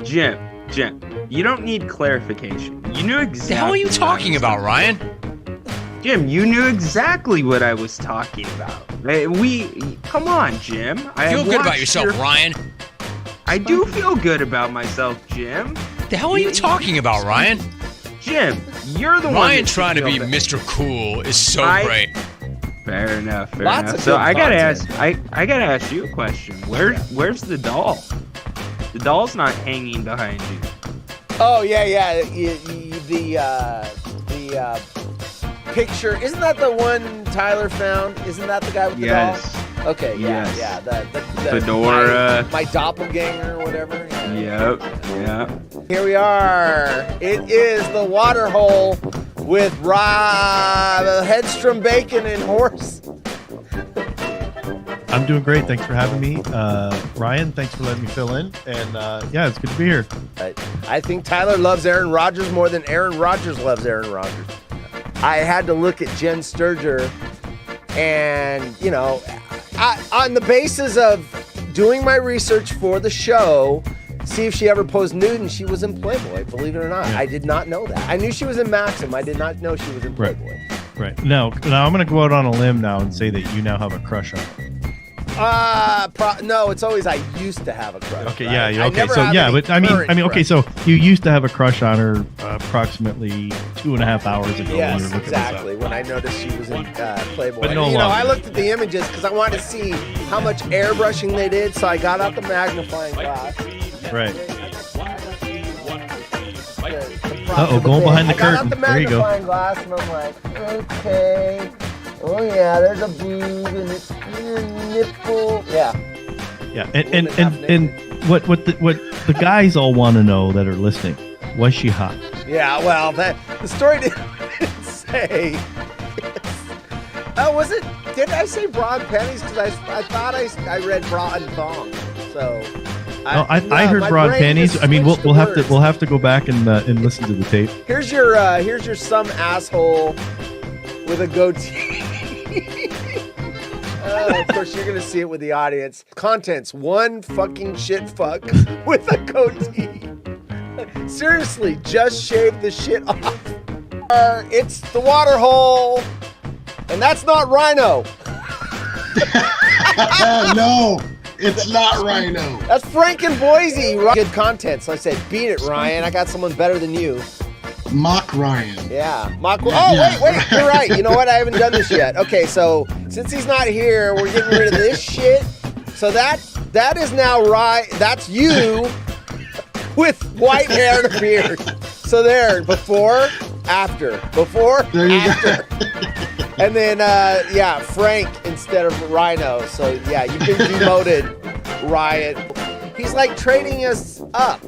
Jim, you don't need clarification. You knew exactly. The hell are you talking about, Ryan? Jim, you knew exactly what I was talking about. Come on, Jim. Feel good about yourself, Ryan. I do feel good about myself, Jim. The hell are you talking about, Ryan? Jim, you're the one. Ryan trying to be Mr. Cool is so great. Fair enough. So I gotta ask you a question. Where's the doll? The doll's not hanging behind you. Oh yeah. The picture, isn't that the one Tyler found? Isn't that the guy with the doll? Okay, yeah. The Fedora. My doppelganger or whatever. Yep. Here we are. It is the Waterhole with Headstrom Bacon and Horse. I'm doing great. Thanks for having me. Ryan, thanks for letting me fill in. And yeah, it's good to be here. I think Tyler loves Aaron Rodgers more than Aaron Rodgers loves Aaron Rodgers. I had to look at Jen Sturger and, on the basis of doing my research for the show, see if she ever posed nude, and she was in Playboy, believe it or not. Yeah. I did not know that. I knew she was in Maxim. I did not know she was in Playboy. Right. Now I'm going to go out on a limb now and say that you now have a crush on her. No, it's always I used to have a crush. Okay, right? yeah, okay. So yeah, but I mean, okay. So you used to have a crush on her approximately 2.5 hours ago. Yes, when you were looking exactly. When I noticed she was in Playboy, but no and, longer. I looked at the images because I wanted to see how much airbrushing they did. So I got out the magnifying glass. Right. Going behind the curtain. I got out the magnifying glass, and I'm like, okay. Oh yeah, there's a boob and it's your nipple. Yeah. Yeah, and what the guys all want to know that are listening, was she hot? Yeah, well, the story didn't say. Was it? Did I say bra and panties? Because I thought I read bra and thong. So. I heard bra and panties. I mean, we'll have to go back and listen to the tape. Here's your some asshole with a goatee. Of course, you're gonna see it with the audience. Contents: one fucking shit fuck with a goatee. Seriously, just shave the shit off. It's the Waterhole, and that's not Rhino. No, it's not Rhino. That's Frank and Boise. Good content. So I said, beat it, Ryan. I got someone better than you. Mock Ryan. Yeah, Mock. Wait, you're right. You know what? I haven't done this yet. Okay, so since he's not here, we're getting rid of this shit. So that is now right. That's you with white hair and a beard. So there, before, after, after. And then, Frank instead of Rhino. So yeah, you've been demoted, Ryan. He's like trading us up.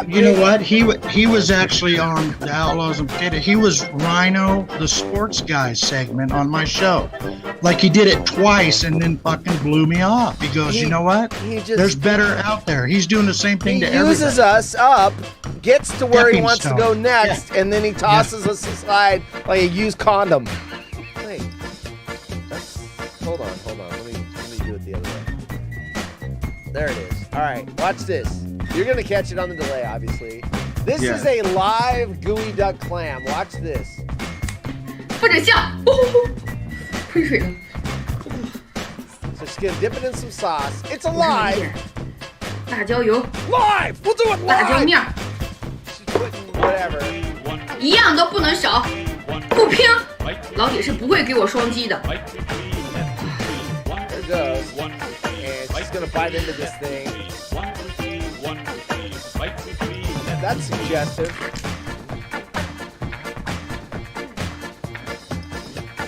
You know what? He was actually on the Outlaws and Potato. He was Rhino, the sports guy segment on my show. Like he did it twice and then fucking blew me off. He goes, you know what? There's better out there. He's doing the same thing to everybody. He uses us up, gets to where he wants to go next, and then he tosses us aside like a used condom. Wait. Hold on. Let me do it the other way. There it is. All right, watch this. You're going to catch it on the delay, obviously. This is a live gooey duck clam. Watch this. 不准笑！喷水了。 So she's going to dip it in some sauce. It's alive. 辣椒油。 Live. We'll do it live. 辣椒面。 She's putting whatever. 一样都不能少。不拼，老铁是不会给我双击的。 There it goes. And she's going to bite into this thing. That's suggestive.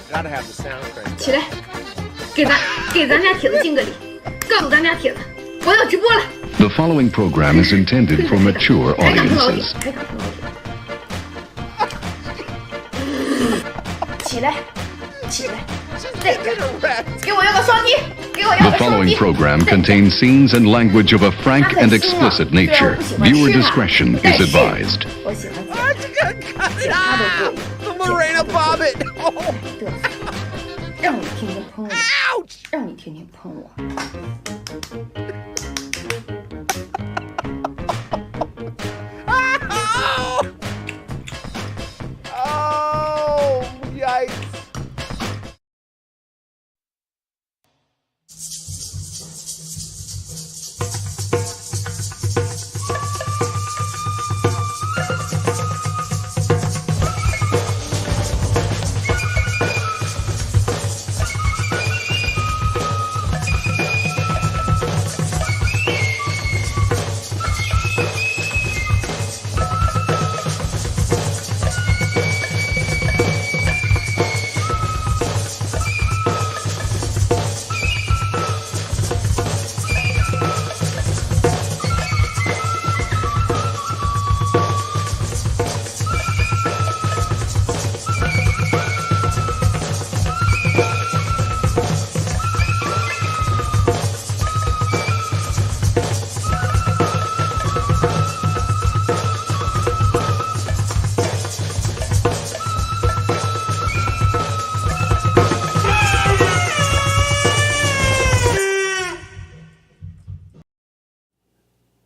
Gotta have the sound crank. 起来，给咱家铁子敬个礼，告诉咱家铁子，我要直播了。 The following program is intended for mature 还敢碰老铁， audiences. 还敢碰老铁。起来，起来，这个，给我要个双击，给我要 The 个双 following 击。 program contains scenes and language of a frank and explicit nature. Viewer discretion is advised. 我喜欢 Cut it out! The Lorena Bobbitt! Oh. 让你天天喷我， Ouch! 让你天天喷我。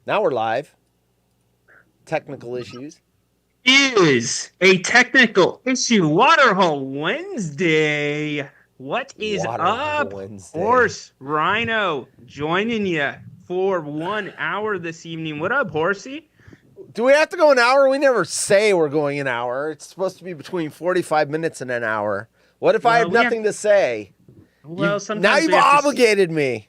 Now we're live. Technical issues. Is a technical issue. Waterhole Wednesday. What is up? Wednesday. Horse Rhino joining you for 1 hour this evening. What up, Horsey? Do we have to go an hour? We never say we're going an hour. It's supposed to be between 45 minutes and an hour. What if I have nothing to say? Well, sometimes now you've obligated me.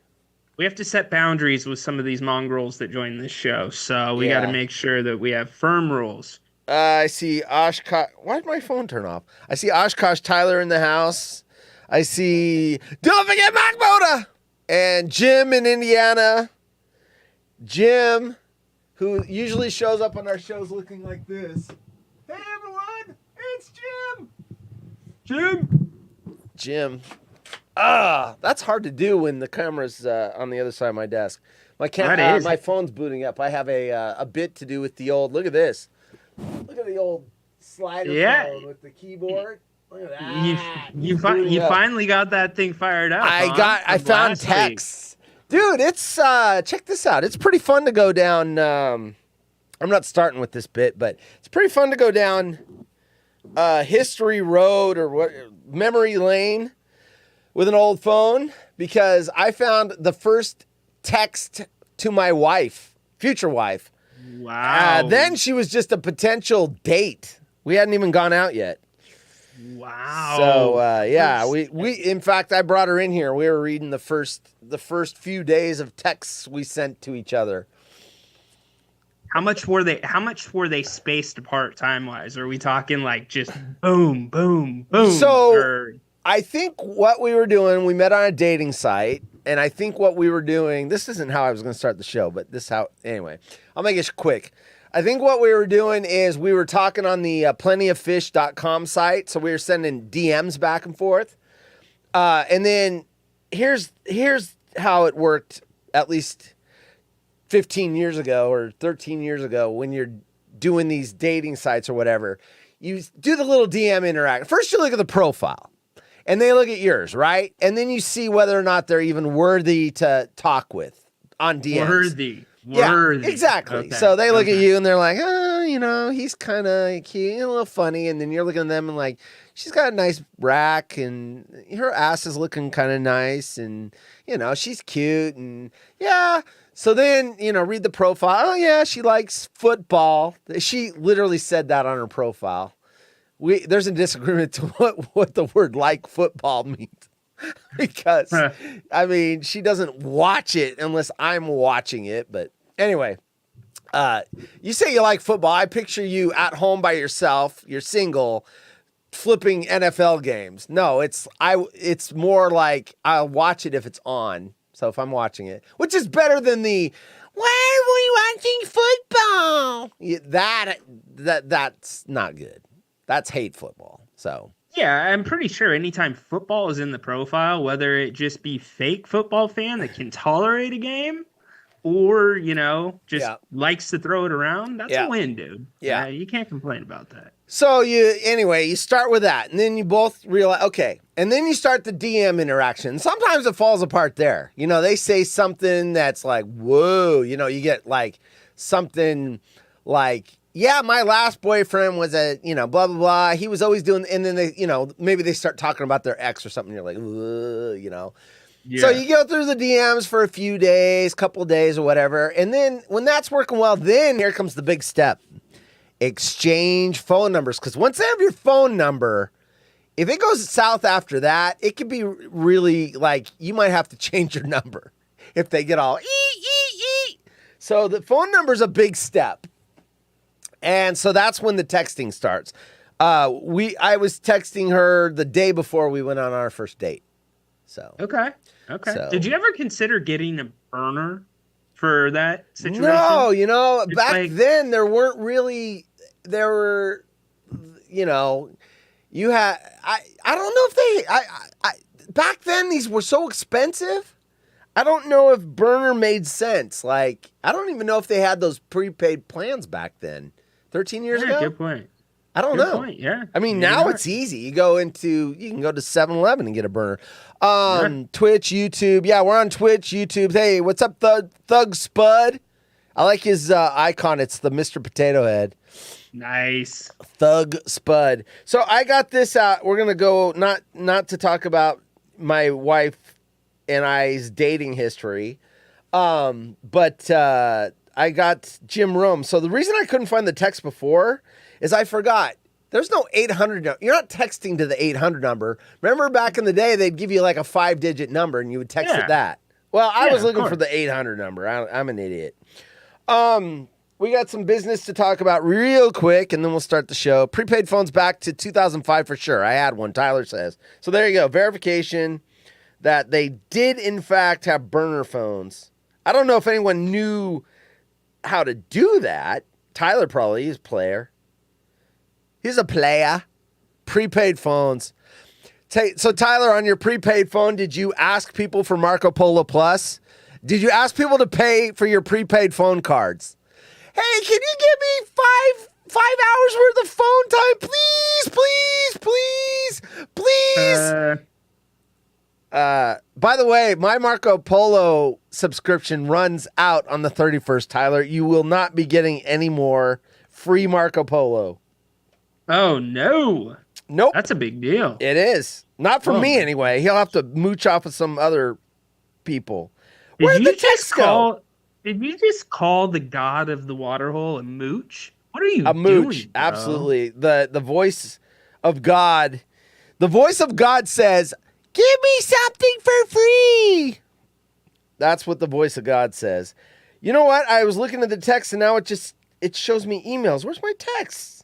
We have to set boundaries with some of these mongrels that join this show, so we got to make sure that we have firm rules. I see Oshkosh. Why did my phone turn off? I see Oshkosh Tyler in the house. I see. Don't forget Mac Boda and Jim in Indiana. Jim, who usually shows up on our shows looking like this. Hey everyone, it's Jim. Jim. That's hard to do when the camera's on the other side of my desk. My phone's booting up. I have a bit to do with the old. Look at this. Look at the old slider phone with the keyboard. Look at that. You finally got that thing fired up. I found texts. Dude, it's check this out. It's pretty fun to go down. I'm not starting with this bit, but it's pretty fun to go down History Road or Memory Lane with an old phone, because I found the first text to my wife, future wife. Wow. Then she was just a potential date. We hadn't even gone out yet. Wow. So we in fact, I brought her in here. We were reading the first few days of texts we sent to each other. How much were they spaced apart time wise? Are we talking like just boom, boom, boom? So I think what we were doing, we met on a dating site, and I think what we were doing, this isn't how I was going to start the show, but anyway, I'll make it quick. I think what we were doing is we were talking on the plentyoffish.com site, so we were sending DMs back and forth. And then here's how it worked, at least 15 years ago or 13 years ago, when you're doing these dating sites or whatever. You do the little DM interaction. First, you look at the profile. And they look at yours, right? And then you see whether or not they're even worthy to talk with on DMs. Worthy. Yeah, exactly. Okay. So they look at you and they're like, he's kind of cute, a little funny. And then you're looking at them and like, she's got a nice rack and her ass is looking kind of nice. And, she's cute. And yeah. So then, read the profile. Oh, yeah, she likes football. She literally said that on her profile. There's a disagreement to what the word like football means. Because, she doesn't watch it unless I'm watching it. But anyway, you say you like football. I picture you at home by yourself. You're single, flipping NFL games. No, it's more like I'll watch it if it's on. So if I'm watching it, which is better than the, why are we watching football? That's not good. That's hate football. So yeah, I'm pretty sure anytime football is in the profile, whether it just be fake football fan that can tolerate a game, or likes to throw it around, that's a win, dude. Yeah, you can't complain about that. So you start with that, and then you both realize, okay, and then you start the DM interaction. Sometimes it falls apart there. They say something that's like, whoa, you get like something like, yeah, my last boyfriend was blah, blah, blah. He was always doing, and then they, maybe they start talking about their ex or something. You're like, Yeah. So you go through the DMs for a few days, couple days or whatever. And then when that's working well, then here comes the big step. Exchange phone numbers. Because once they have your phone number, if it goes south after that, it could be really like, you might have to change your number if they get all So the phone number is a big step. And so that's when the texting starts. I was texting her the day before we went on our first date. So okay. So, did you ever consider getting a burner for that situation? No, back then there weren't really. There were, you had. I don't know if they. Back then these were so expensive. I don't know if burner made sense. Like, I don't even know if they had those prepaid plans back then. 13 years ago? Good point. I don't know. Point, yeah. Now it's easy. You can go to 7-Eleven and get a burner. Twitch, YouTube. Yeah, we're on Twitch, YouTube. Hey, what's up, Thug Spud? I like his icon. It's the Mr. Potato Head. Nice. Thug Spud. So I got this out. We're going to go, not to talk about my wife and I's dating history, but I got Jim Rome. So the reason I couldn't find the text before is I forgot. There's no 800. You're not texting to the 800 number. Remember back in the day, they'd give you like a 5-digit number and you would text it that. Well, I was looking for the 800 number. I'm an idiot. We got some business to talk about real quick, and then we'll start the show. Prepaid phones back to 2005 for sure. I had one, Tyler says. So there you go. Verification that they did, in fact, have burner phones. I don't know if anyone knew how to do that. Tyler probably is a player. He's a player. Prepaid phones. So, Tyler, on your prepaid phone, did you ask people for Marco Polo Plus? Did you ask people to pay for your prepaid phone cards? Hey, can you give me five hours worth of phone time, please? By the way, my Marco Polo subscription runs out on the 31st, Tyler. You will not be getting any more free Marco Polo. Oh, no. Nope. That's a big deal. It is. Not for me, anyway. He'll have to mooch off of some other people. Where'd the text go? Did you just call the god of the Waterhole a mooch? What are you doing? A mooch, bro? Absolutely. The voice of God. The voice of God says, "Give me something for free." That's what the voice of God says. You know what? I was looking at the text and now it shows me emails. Where's my texts?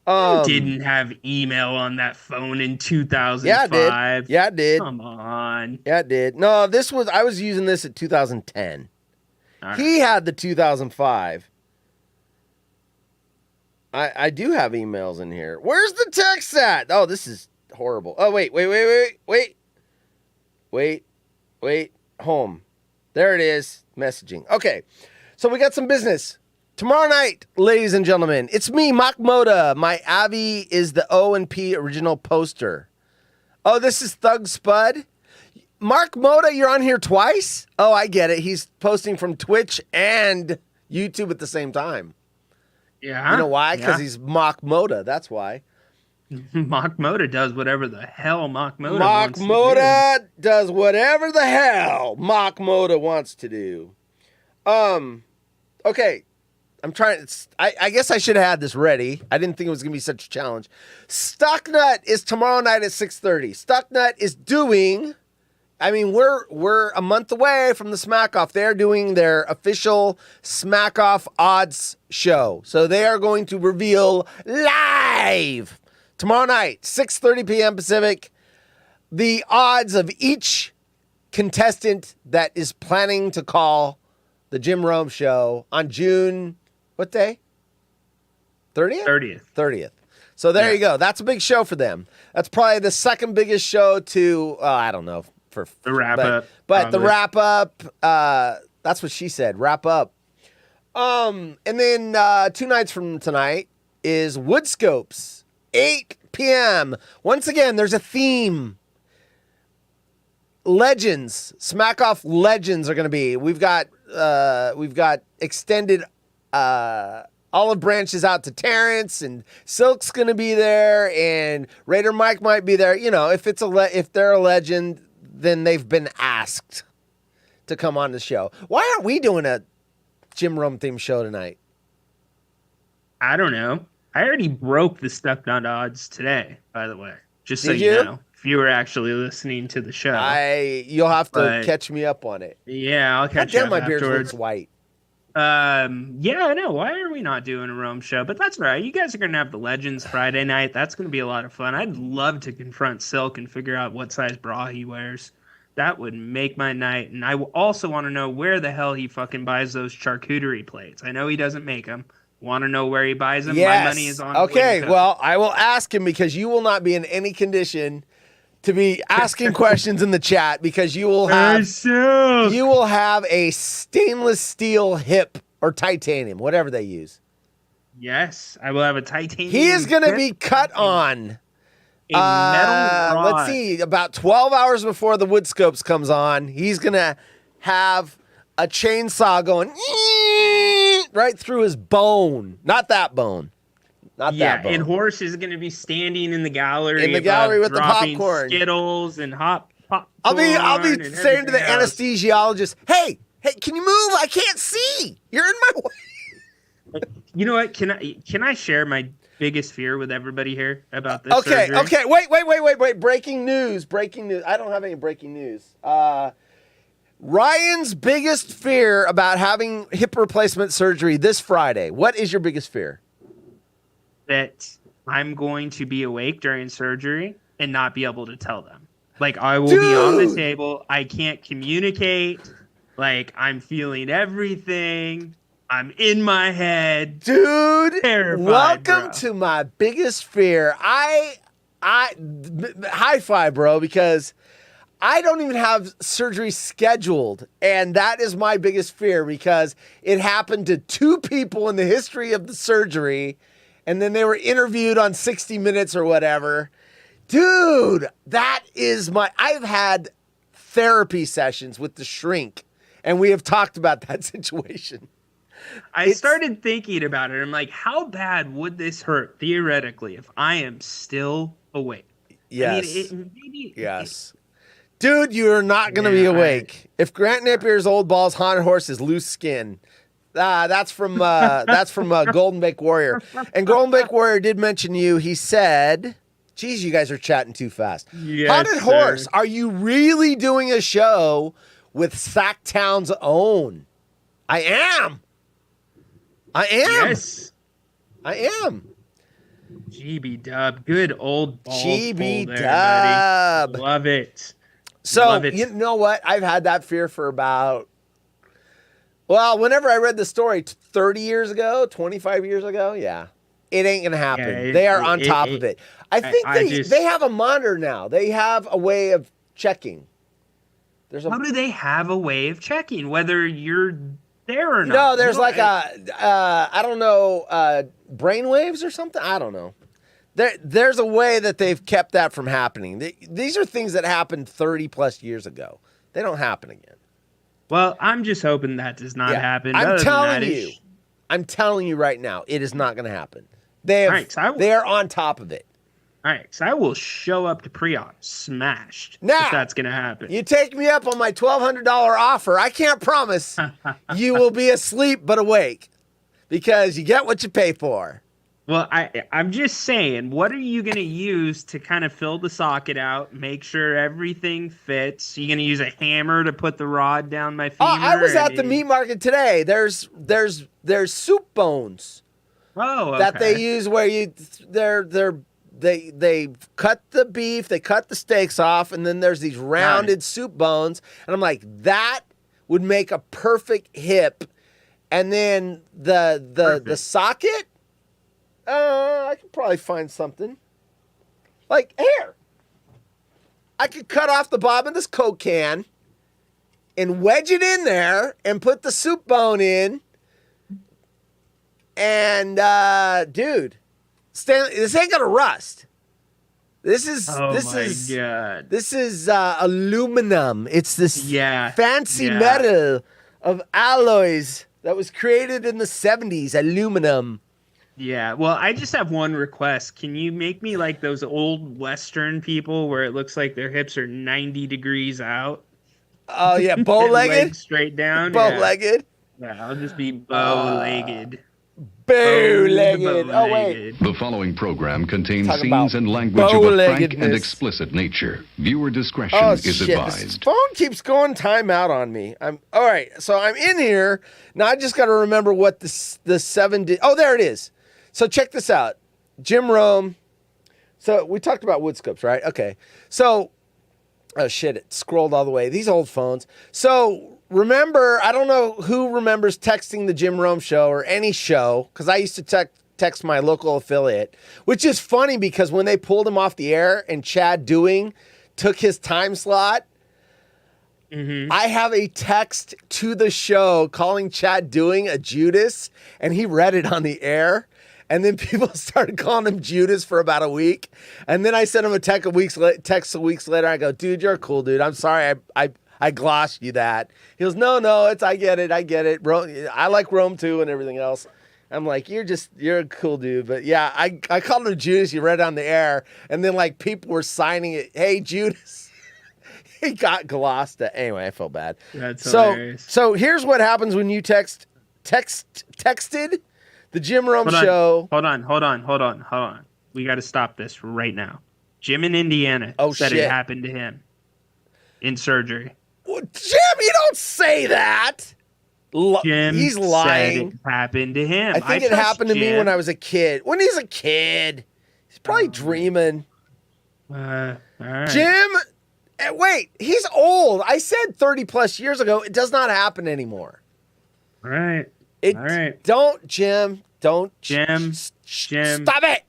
You didn't have email on that phone in 2005. Yeah, it did. Come on. Yeah, it did. No, I was using this at 2010. Right. He had the 2005. I do have emails in here. Where's the text at? Oh, this is horrible. Oh, wait. Home. There it is. Messaging. Okay. So we got some business. Tomorrow night, ladies and gentlemen, it's me, Mark Moda. My Avi is the O&P original poster. Oh, this is Thug Spud. Mark Moda, you're on here twice? Oh, I get it. He's posting from Twitch and YouTube at the same time. Yeah. You know why? Because he's Mock Moda. That's why. Mock Moda does whatever the hell Mock Moda Mock wants Moda to do. does whatever the hell Mock Moda wants to do. Okay. I'm trying. I guess I should have had this ready. I didn't think it was going to be such a challenge. Stucknut is tomorrow night at 6:30. Stucknut is doing... I mean, we're a month away from the Smack Off. They're doing their official Smack Off odds show. So they are going to reveal live tomorrow night, 6:30 p.m. Pacific, the odds of each contestant that is planning to call the Jim Rome show on June, what day? 30th? 30th. So there you go. That's a big show for them. That's probably the second biggest show to, I don't know, for the wrap up. But the wrap up, that's what she said, wrap up. And then 2 nights from tonight is Woodscopes, 8 p.m. Once again, there's a theme. Legends, Smack Off Legends are going to be. We've got extended olive branches out to Terrence, and Silk's going to be there, and Raider Mike might be there. You know, if they're a legend, then they've been asked to come on the show. Why aren't we doing a Jim Rome themed show tonight? I don't know. I already broke the Stuck Nut odds today, by the way. Just so you know, if you were actually listening to the show. You'll have to catch me up on it. Yeah, I'll catch you up my afterwards. beard looks white. Yeah, I know. Why are we not doing a Rome show? But that's right. You guys are going to have the Legends Friday night. That's going to be a lot of fun. I'd love to confront Silk and figure out what size bra he wears. That would make my night. And I also want to know where the hell he fucking buys those charcuterie plates. I know he doesn't make them. Want to know where he buys them? Yes. My money is on. Okay, well, I will ask him because you will not be in any condition to be asking questions in the chat because you will have a stainless steel hip or titanium, whatever they use. Yes, I will have a titanium. He is going to be cut on a metal rod. Let's see, about 12 hours before the Woodscopes comes on, he's going to have a chainsaw going went right through his bone. Not that bone. Not that bone. And Horse is going to be standing in the gallery. In the gallery with the popcorn. Skittles and popcorn. I'll be saying to the anesthesiologist, hey, can you move? I can't see. You're in my way. You know what? Can I share my biggest fear with everybody here about this surgery? Okay. Wait. Breaking news. I don't have any breaking news. Ryan's biggest fear about having hip replacement surgery this Friday. What is your biggest fear? That I'm going to be awake during surgery and not be able to tell them. Like, I will be on the table. I can't communicate. Like, I'm feeling everything. I'm in my head. Dude, terrified, welcome to my biggest fear. I high five, bro, because I don't even have surgery scheduled. And that is my biggest fear because it happened to 2 people in the history of the surgery. And then they were interviewed on 60 Minutes or whatever. Dude, that is I've had therapy sessions with the shrink. And we have talked about that situation. I started thinking about it. I'm like, how bad would this hurt theoretically if I am still awake? Yes. Yes. Dude, you are not going to be awake. If Grant Napier's old balls haunted horse is loose skin. That's from Golden Bake Warrior. And Golden Bake Warrior did mention you. He said, geez, you guys are chatting too fast. Yes, Haunted Horse, are you really doing a show with Sacktown's own? I am. Yes. I am. GB Dub. Good old balls. GB Dub. Love it. So, Love it. You know what? I've had that fear for about, whenever I read the story 30 years ago, 25 years ago, it ain't going to happen. Yeah, they are on top of it. I think they have a monitor now. They have a way of checking. How do they have a way of checking whether you're there or not? No, there's I don't know, brainwaves or something. I don't know. There's a way that they've kept that from happening. These are things that happened 30 plus years ago. They don't happen again. Well, I'm just hoping that does not happen. I'm telling you right now, it is not going to happen. They are on top of it. All right, so I will show up to pre-op smashed now, if that's going to happen. You take me up on my $1,200 offer. I can't promise you will be asleep but awake because you get what you pay for. Well, I'm just saying, what are you going to use to kind of fill the socket out, make sure everything fits? Are you going to use a hammer to put the rod down my femur? I was at the meat market today. There's soup bones. Oh, okay. That they use where they cut the beef, they cut the steaks off, and then there's these rounded soup bones. And I'm like, that would make a perfect hip. And then the socket, I could probably find something. Like, here. I could cut off the bottom of this Coke can and wedge it in there and put the soup bone in. And, dude, this ain't gonna rust. This is aluminum. It's this fancy metal of alloys that was created in the 70s. Aluminum. Yeah, well, I just have one request. Can you make me like those old Western people where it looks like their hips are 90 degrees out? Oh, yeah, bow-legged? Legs straight down? Bow-legged? Yeah, I'll just be bow-legged. Bow-legged. Oh, wait. The following program contains scenes and language of a frank and explicit nature. Viewer discretion is advised. This phone keeps going timeout on me. All right, so I'm in here. Now I just got to remember what the 7 did. Oh, there it is. So check this out. Jim Rome. So we talked about wood scopes, right? Okay. So, oh shit, it scrolled all the way. These old phones. So remember, I don't know who remembers texting the Jim Rome show or any show, because I used to text my local affiliate, which is funny because when they pulled him off the air and Chad Doing took his time slot, I have a text to the show calling Chad Doing a Judas, and he read it on the air. And then people started calling him Judas for about a week. And then I sent him a text a weeks later. I go, dude, you're cool, dude. I'm sorry. I glossed you that. He goes, no, I get it. I like Rome too and everything else. I'm like, you're a cool dude. But yeah, I called him Judas. You read it on the air. And then like people were signing it. Hey, Judas. He got glossed. Anyway, I felt bad. That's hilarious. So here's what happens when you texted the Jim Rome show. Hold on. We got to stop this right now. Jim in Indiana said shit. it happened to him in surgery. Well, Jim, you don't say that. Jim he's lying. said it happened to him. I think it happened to me when I was a kid. When he's a kid, he's probably dreaming. All right. Jim, wait, he's old. I said 30 plus years ago. It does not happen anymore. All right. Don't, Jim. Don't. Jim. Stop it.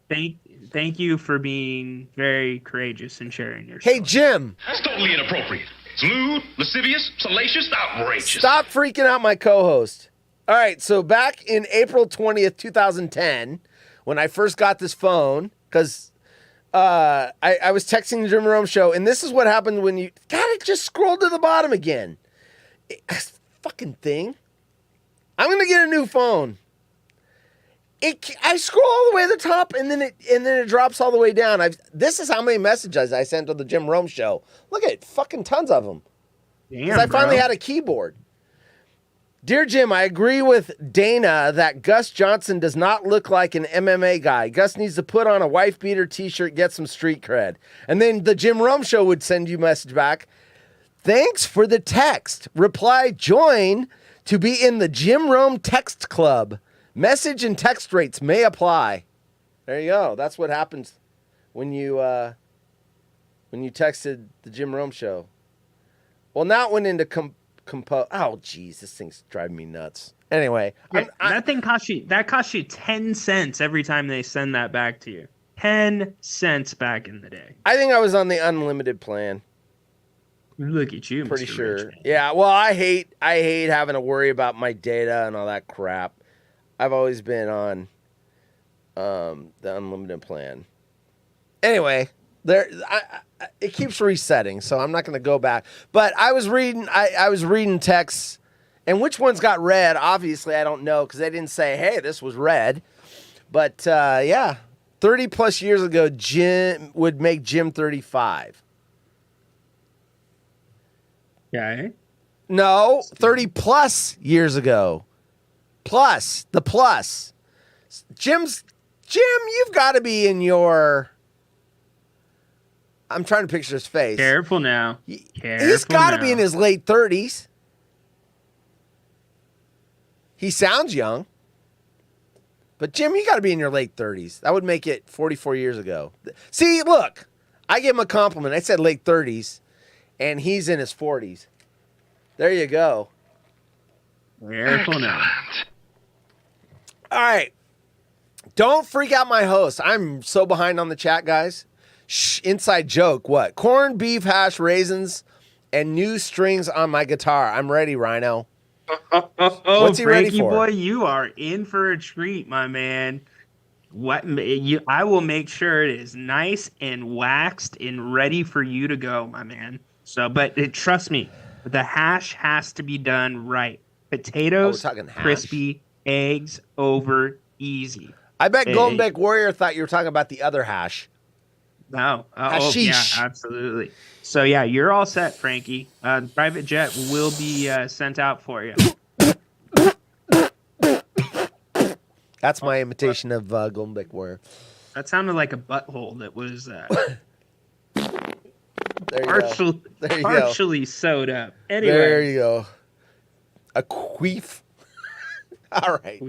Thank you for being very courageous and sharing your story. Hey, Jim. That's totally inappropriate. It's lewd, lascivious, salacious, outrageous. Stop freaking out my co-host. All right, so back in April 20th, 2010, when I first got this phone, because I was texting the Jim Rome show, and this is what happened when you... God, it just scrolled to the bottom again. Fucking thing. I'm going to get a new phone. I scroll all the way to the top, and then it drops all the way down. This is how many messages I sent to the Jim Rome show. Look at it, fucking tons of them. Because I finally had a keyboard. Dear Jim, I agree with Dana that Gus Johnson does not look like an MMA guy. Gus needs to put on a wife beater t-shirt, get some street cred. And then the Jim Rome show would send you a message back. Thanks for the text. Reply, join to be in the Jim Rome text club. Message and text rates may apply. There you go. That's what happens when you texted the Jim Rome show. Well, now it went into compose. Oh, geez, this thing's driving me nuts. Anyway, that thing costs you 10 cents every time they send that back to you. 10 cents back in the day. I think I was on the unlimited plan. Look at you, pretty Mr. sure. Richmond. Yeah. Well, I hate having to worry about my data and all that crap. I've always been on the unlimited plan. Anyway, it keeps resetting, so I'm not going to go back. But I was reading texts, and which ones got read? Obviously, I don't know because they didn't say, "Hey, this was read." But yeah, 30 plus years ago, Jim would make Jim 35. Yeah. No, 30 plus years ago. Plus, the plus. Jim, you've got to be in your... I'm trying to picture his face. Careful now. He's got to be in his late 30s. He sounds young. But Jim, you got to be in your late 30s. That would make it 44 years ago. See, look, I give him a compliment. I said late 30s, and he's in his 40s. There you go. Careful now. All right. Don't freak out my host. I'm so behind on the chat, guys. Shh, inside joke. What? Corned beef, hash, raisins, and new strings on my guitar. I'm ready, Rhino. What's he ready for? Boy, you are in for a treat, my man. I will make sure it is nice and waxed and ready for you to go, my man. So, but trust me, the hash has to be done right. Potatoes, crispy, eggs over easy. I bet Golden Beck Warrior thought you were talking about the other hash. No. Hashish. Yeah, absolutely. So, yeah, you're all set, Frankie. Private jet will be sent out for you. That's my imitation of Golden Beck Warrior. That sounded like a butthole that was partially sewed up. Anyway. There you go. A queef. All right.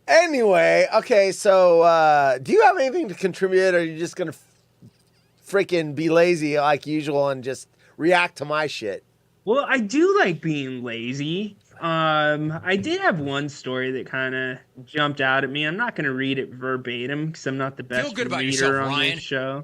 Anyway, okay, so do you have anything to contribute, or are you just going to freaking be lazy like usual and just react to my shit? Well, I do like being lazy. I did have one story that kind of jumped out at me. I'm not going to read it verbatim because I'm not the best reader on this show.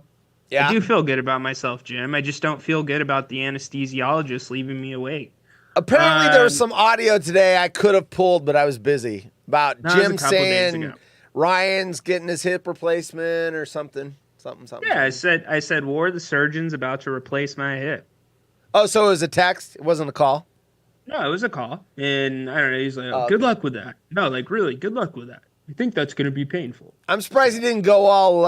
Yeah. I do feel good about myself, Jim. I just don't feel good about the anesthesiologist leaving me awake. Apparently, there was some audio today I could have pulled, but I was busy. About Jim saying Ryan's getting his hip replacement or something. Yeah, I said, War, the surgeon's about to replace my hip. Oh, so it was a text? It wasn't a call? No, it was a call. And I don't know. He's like, good luck with that. No, like, really, good luck with that. I think that's going to be painful. I'm surprised he didn't go all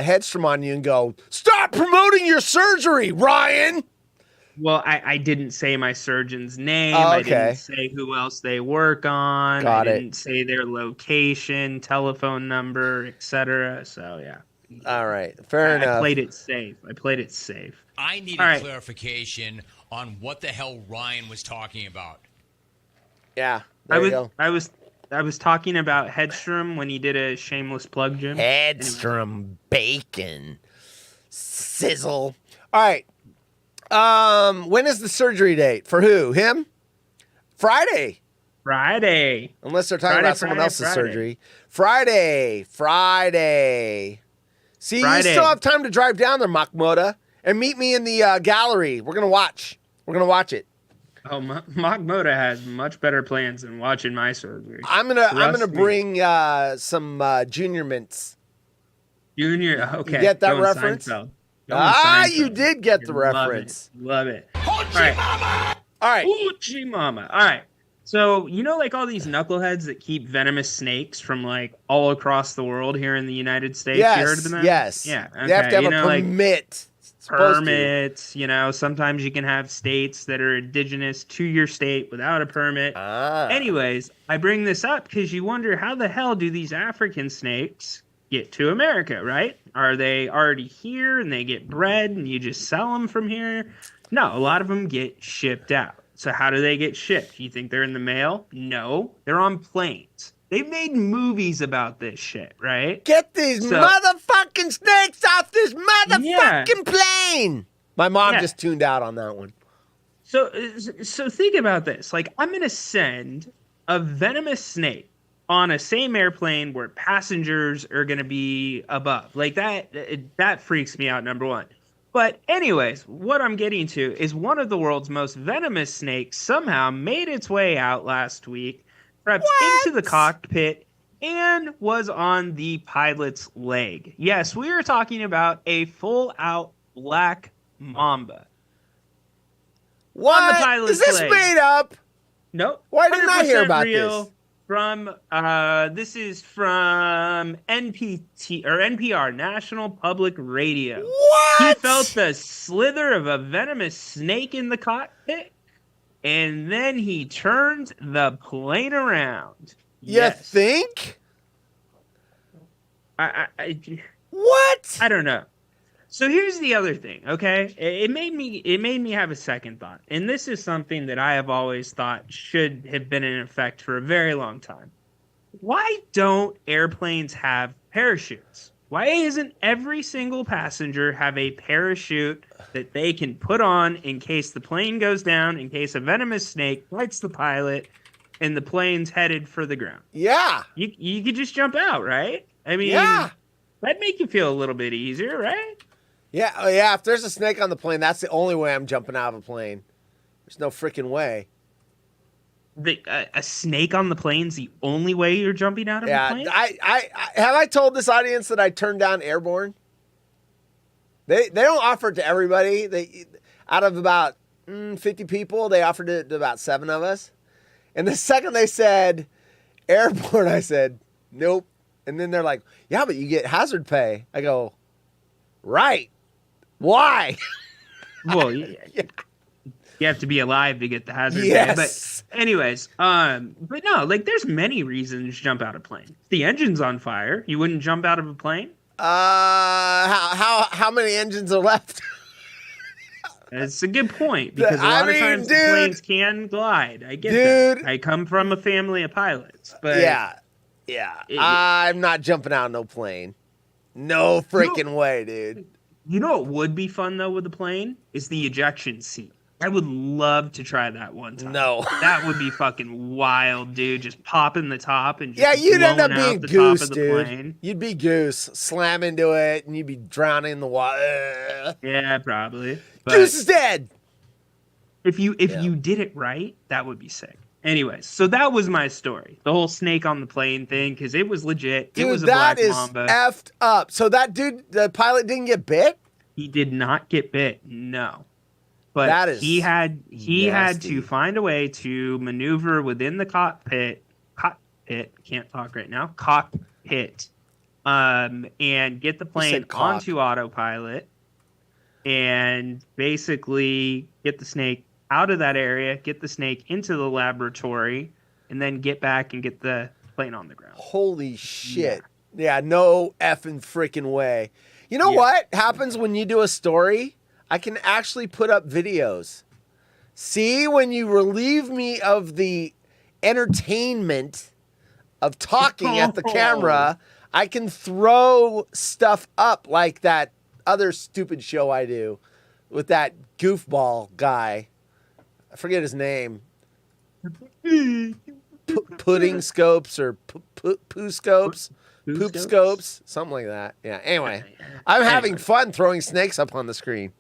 headstrong on you and go, stop promoting your surgery, Ryan. Well, I didn't say my surgeon's name. Oh, okay. I didn't say who else they work on. I didn't say their location, telephone number, etc. So, yeah. All right. Fair enough. I played it safe. I needed clarification on what the hell Ryan was talking about. Yeah. I was talking about Hedstrom when he did a shameless plug, Jim. Hedstrom bacon. Sizzle. All right. When is the surgery date? For who? Him? Friday. Unless they're talking about someone else's surgery. Friday. See, you still have time to drive down there, Makmoda, and meet me in the gallery. We're gonna watch it. Oh, Makmoda has much better plans than watching my surgery. I'm gonna bring some junior mints. Junior, okay. You get that reference? You did get the reference. Love it. Hoochie Mama! All right. Hoochie Mama. All right. So, like all these knuckleheads that keep venomous snakes from like all across the world here in the United States? Yes. You heard of them? Yes. Yeah. Okay. They have to have a permit. Permits. Sometimes you can have states that are indigenous to your state without a permit. Anyways, I bring this up because you wonder how the hell do these African snakes get to America, right? Are they already here and they get bred and you just sell them from here? No, a lot of them get shipped out. So how do they get shipped? You think they're in the mail? No, they're on planes. They've made movies about this shit, right? Get these motherfucking snakes off this motherfucking plane. My mom just tuned out on that one. So think about this. Like, I'm going to send a venomous snake on a same airplane where passengers are going to be above. Like, that freaks me out, number one. But anyways, what I'm getting to is one of the world's most venomous snakes somehow made its way out last week, crept into the cockpit, and was on the pilot's leg. Yes, we are talking about a full-out black mamba. What? On the pilot's is this leg. Made up? Nope. Why didn't I hear about real. This? This is from NPR, National Public Radio. What? He felt the slither of a venomous snake in the cockpit, and then he turned the plane around. You think? What? I don't know. So here's the other thing, okay? It made me have a second thought. And this is something that I have always thought should have been in effect for a very long time. Why don't airplanes have parachutes? Why isn't every single passenger have a parachute that they can put on in case the plane goes down, in case a venomous snake bites the pilot, and the plane's headed for the ground? Yeah. You could just jump out, right? I mean, that'd make you feel a little bit easier, right? Yeah. If there's a snake on the plane, that's the only way I'm jumping out of a plane. There's no freaking way. A snake on the plane's the only way you're jumping out of a plane? I told this audience that I turned down Airborne? They don't offer it to everybody. They out of about 50 people, they offered it to about 7 of us. And the second they said Airborne, I said, nope. And then they're like, yeah, but you get hazard pay. I go, right. Why? Well, you have to be alive to get the hazard pay. But anyways, but no, like there's many reasons to jump out of a plane. If the engine's on fire, you wouldn't jump out of a plane? How many engines are left? That's a good point, because a lot of times the planes can glide. I get that. I come from a family of pilots. But I'm not jumping out of no plane. No freaking way, dude. You know what would be fun, though, with the plane? Is the ejection seat. I would love to try that one time. No. That would be fucking wild, dude. Just popping the top and just you'd end up being Goose, top of the dude. plane. You'd be Goose. Slam into it, and you'd be drowning in the water. Yeah, probably. But Goose is dead. If you did it right, that would be sick. Anyways, so that was my story. The whole snake on the plane thing, because it was legit. Dude, it was a black that mamba. is effed up. So that dude, the pilot didn't get bit? He did not get bit, no. But he had to find a way to maneuver within the cockpit, can't talk right now, cockpit, and get the plane onto autopilot and basically get the snake out of that area, get the snake into the laboratory, and then get back and get the plane on the ground. Holy shit. Yeah, no effing freaking way. You know what happens when you do a story? I can actually put up videos. See, when you relieve me of the entertainment of talking at the camera, I can throw stuff up like that other stupid show I do with that goofball guy. I forget his name. Pudding scopes or poo scopes. Poop scopes, something like that. Yeah. Anyway, I'm having fun throwing snakes up on the screen.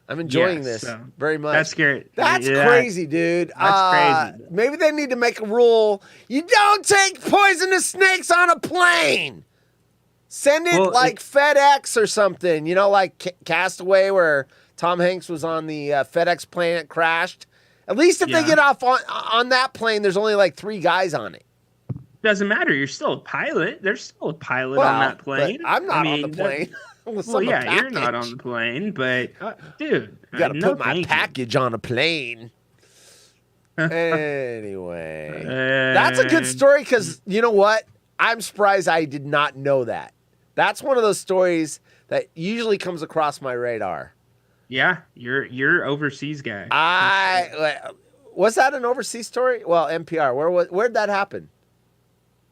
I'm enjoying this very much. That's scary. That's crazy, dude. That's crazy. Maybe they need to make a rule. You don't take poisonous snakes on a plane. Send it FedEx or something. You know, like Castaway, where Tom Hanks was on the FedEx plane that crashed. At least if they get off on that plane, there's only like 3 guys on it. Doesn't matter. You're still a pilot. There's still a pilot on that plane. I'm not on the plane. You're not on the plane, but dude, you got to put my package on a plane. Anyway, that's a good story because you know what? I'm surprised I did not know that. That's one of those stories that usually comes across my radar. Yeah, you're overseas guy. Was that an overseas story? Well, NPR. Where'd that happen?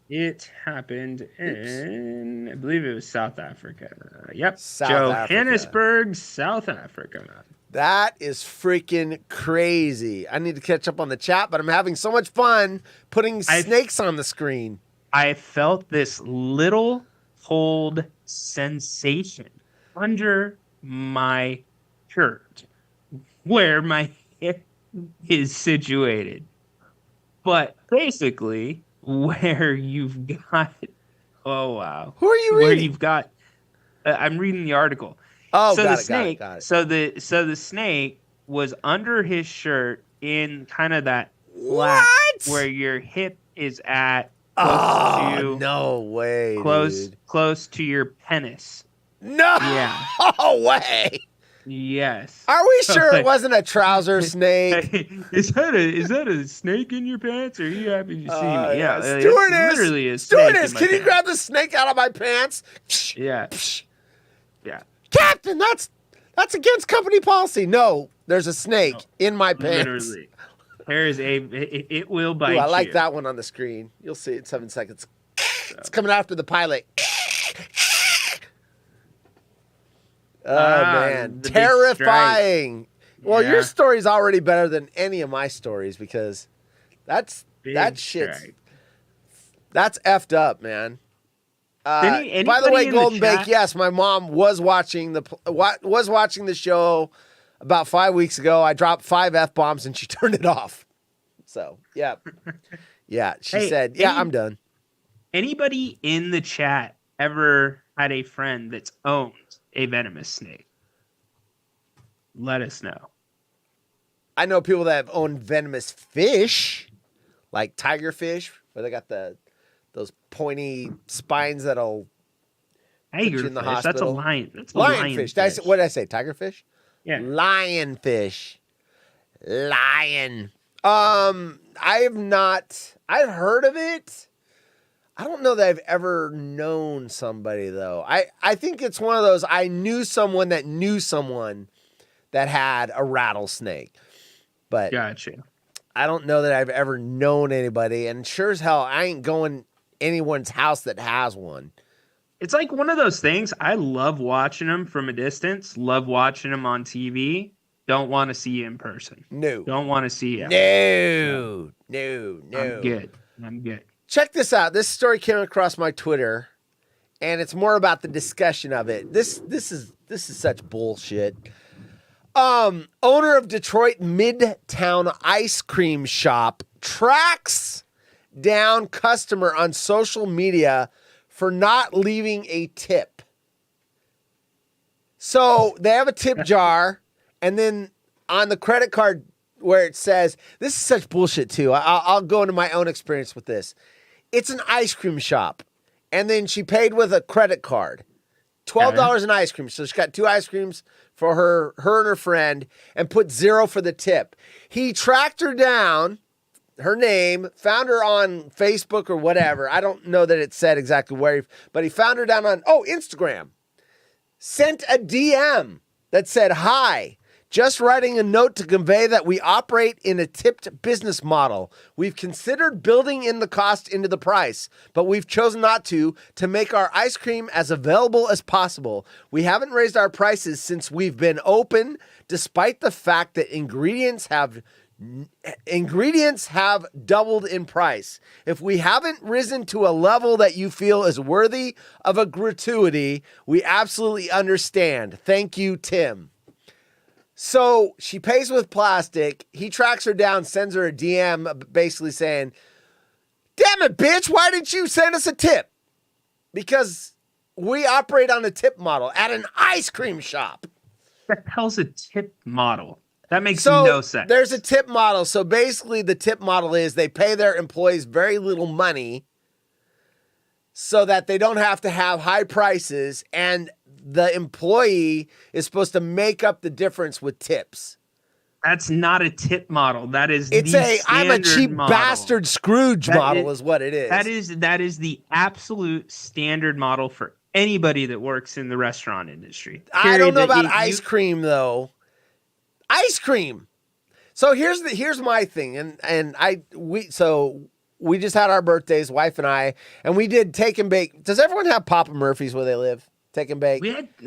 It happened in, I believe it was South Africa. Yep. Johannesburg, South Africa. That is freaking crazy. I need to catch up on the chat, but I'm having so much fun putting snakes on the screen. I felt this little cold sensation under my shirt where my hair is situated. But basically, where you've got, oh wow, who are you reading? Where you've got, I'm reading the article. Oh, so got the it, snake, got it. So the snake was under his shirt in kind of that flap where your hip is at. No way, close to your penis. No, no way. Yes. Are we sure it wasn't a trouser snake? Is that a snake in your pants? Or are you happy to see me? Yeah. Stewardess, it's literally a stewardess, can you grab the snake out of my pants? Yeah. Yeah. Captain, that's against company policy. No, there's a snake in my pants. Literally. There is it will bite you. I like that one on the screen. You'll see it in 7 seconds. It's coming after the pilot. Oh, man. Terrifying. Well, your story's already better than any of my stories because that shit's... That's effed up, man. By the way, Golden Bake, yes, my mom was watching the show about 5 weeks ago. I dropped 5 F-bombs and she turned it off. So, yeah. Yeah, she said, I'm done. Anybody in the chat ever had a friend that's owned a venomous snake? Let us know. I know people that have owned venomous fish, like tiger fish, where they got those pointy spines that'll put you in the hospital. That's a lion. That's a lionfish. What did I say? Tiger fish? Yeah. Lionfish. Lion. I've heard of it. I don't know that I've ever known somebody though. I think it's one of those, I knew someone that knew someone that had a rattlesnake. But gotcha. I don't know that I've ever known anybody, and sure as hell I ain't going anyone's house that has one. It's like one of those things. I love watching them from a distance. Love watching them on TV. Don't want to see you in person. No. Don't want to see you. No. I'm good. Check this out. This story came across my Twitter, and it's more about the discussion of it. This is such bullshit. Owner of Detroit Midtown ice cream shop tracks down customer on social media for not leaving a tip. So they have a tip jar, and then on the credit card where it says, this is such bullshit too. I'll go into my own experience with this. It's an ice cream shop. And then she paid with a credit card. $12 in ice cream. So she got 2 ice creams for her and her friend, and put 0 for the tip. He tracked her down, her name, found her on Facebook or whatever. I don't know that it said exactly where, but he found her down on, Instagram. Sent a DM that said, hi, just writing a note to convey that we operate in a tipped business model. We've considered building in the cost into the price, but we've chosen not to make our ice cream as available as possible. We haven't raised our prices since we've been open, despite the fact that ingredients have doubled in price. If we haven't risen to a level that you feel is worthy of a gratuity, we absolutely understand. Thank you, Tim. So she pays with plastic. He tracks her down, sends her a DM basically saying, damn it, bitch, why didn't you send us a tip? Because we operate on a tip model at an ice cream shop. What the hell's a tip model? That makes no sense. There's a tip model. So basically the tip model is they pay their employees very little money so that they don't have to have high prices, and the employee is supposed to make up the difference with tips. That's not a tip model. That is I'm a cheap bastard Scrooge model is what it is. That is the absolute standard model for anybody that works in the restaurant industry. I don't know about ice cream though. Ice cream. So here's my thing, we just had our birthdays, wife and I, and we did take and bake. Does everyone have Papa Murphy's where they live? Take and bake.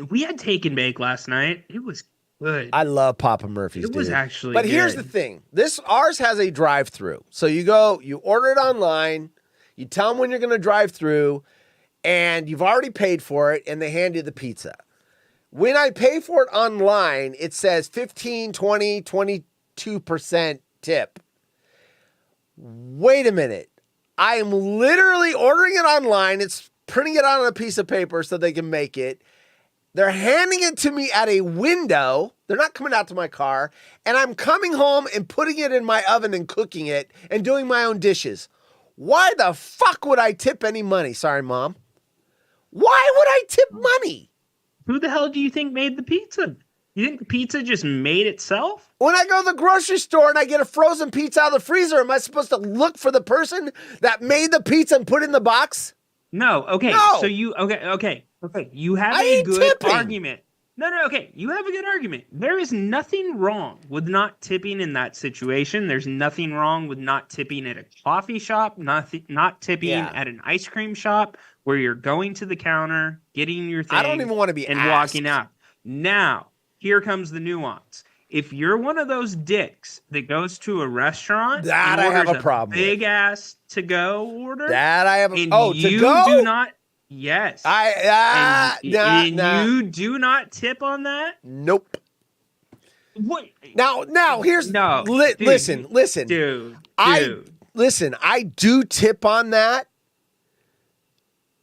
We had take and bake last night. It was good. I love Papa Murphy's. It was actually But good. Here's the thing. Ours has a drive-through. So you order it online, you tell them when you're going to drive through, and you've already paid for it, and they hand you the pizza. When I pay for it online, it says 15, 20, 22% tip. Wait a minute. I am literally ordering it online. It's printing it out on a piece of paper so they can make it. They're handing it to me at a window. They're not coming out to my car. And I'm coming home and putting it in my oven and cooking it and doing my own dishes. Why the fuck would I tip any money? Sorry, Mom. Why would I tip money? Who the hell do you think made the pizza? You think the pizza just made itself? When I go to the grocery store and I get a frozen pizza out of the freezer, am I supposed to look for the person that made the pizza and put it in the box? No. Okay. No. So okay. You have a good argument. No. Okay. You have a good argument. There is nothing wrong with not tipping in that situation. There's nothing wrong with not tipping at a coffee shop, not tipping at an ice cream shop where you're going to the counter, getting your thing. I don't even want to be and asked. walking out. Now, here comes the nuance. If you're one of those dicks that goes to a restaurant, that I have a problem. Big ass to go order. That I have. To go? Do not. Yes. You do not tip on that. Nope. What? Now here's listen, dude. I do tip on that.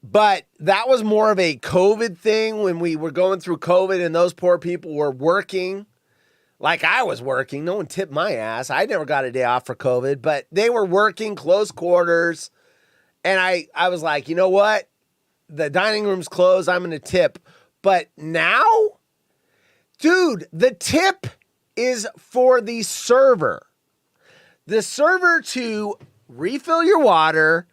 But that was more of a COVID thing when we were going through COVID and those poor people were working like I was working. No one tipped my ass. I never got a day off for COVID, but they were working close quarters. And I was like, you know what? The dining room's closed. I'm going to tip. But now, dude, the tip is for the server. The server to refill your water,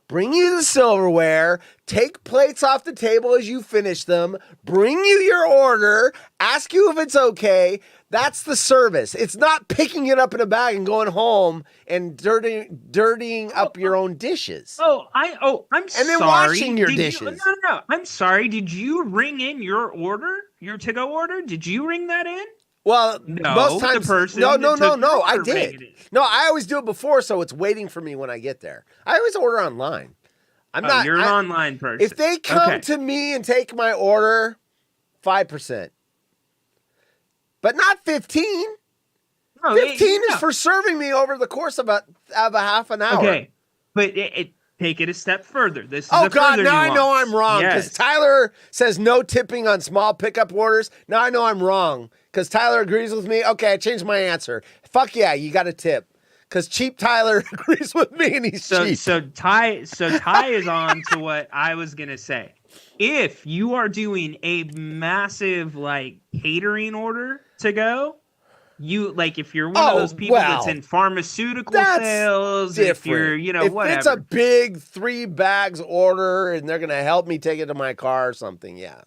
bring you the silverware, take plates off the table as you finish them, bring you your order, ask you if it's okay. That's the service. It's not picking it up in a bag and going home and dirtying up your own dishes. I'm sorry. And then washing your dishes. No. I'm sorry. Did you ring in your order, your to-go order? Did you ring that in? Well, no, most times, the person no, I did. It. No, I always do it before, so it's waiting for me when I get there. I always order online. You're an online person. If they come to me and take my order, 5%. But not 15. No, 15 is for serving me over the course of a half an hour. Okay, but take it a step further. This is now I know I'm wrong because Tyler says no tipping on small pickup orders. Now I know I'm wrong because Tyler agrees with me. Okay, I changed my answer. Fuck yeah, you got a tip. Because cheap Tyler agrees with me and he's cheap. So Ty is on to what I was gonna say. If you are doing a massive like catering order to go, if you're one of those people that's in pharmaceutical sales, different. if you're whatever. If it's a big 3 bags order and they're gonna help me take it to my car or something, yeah.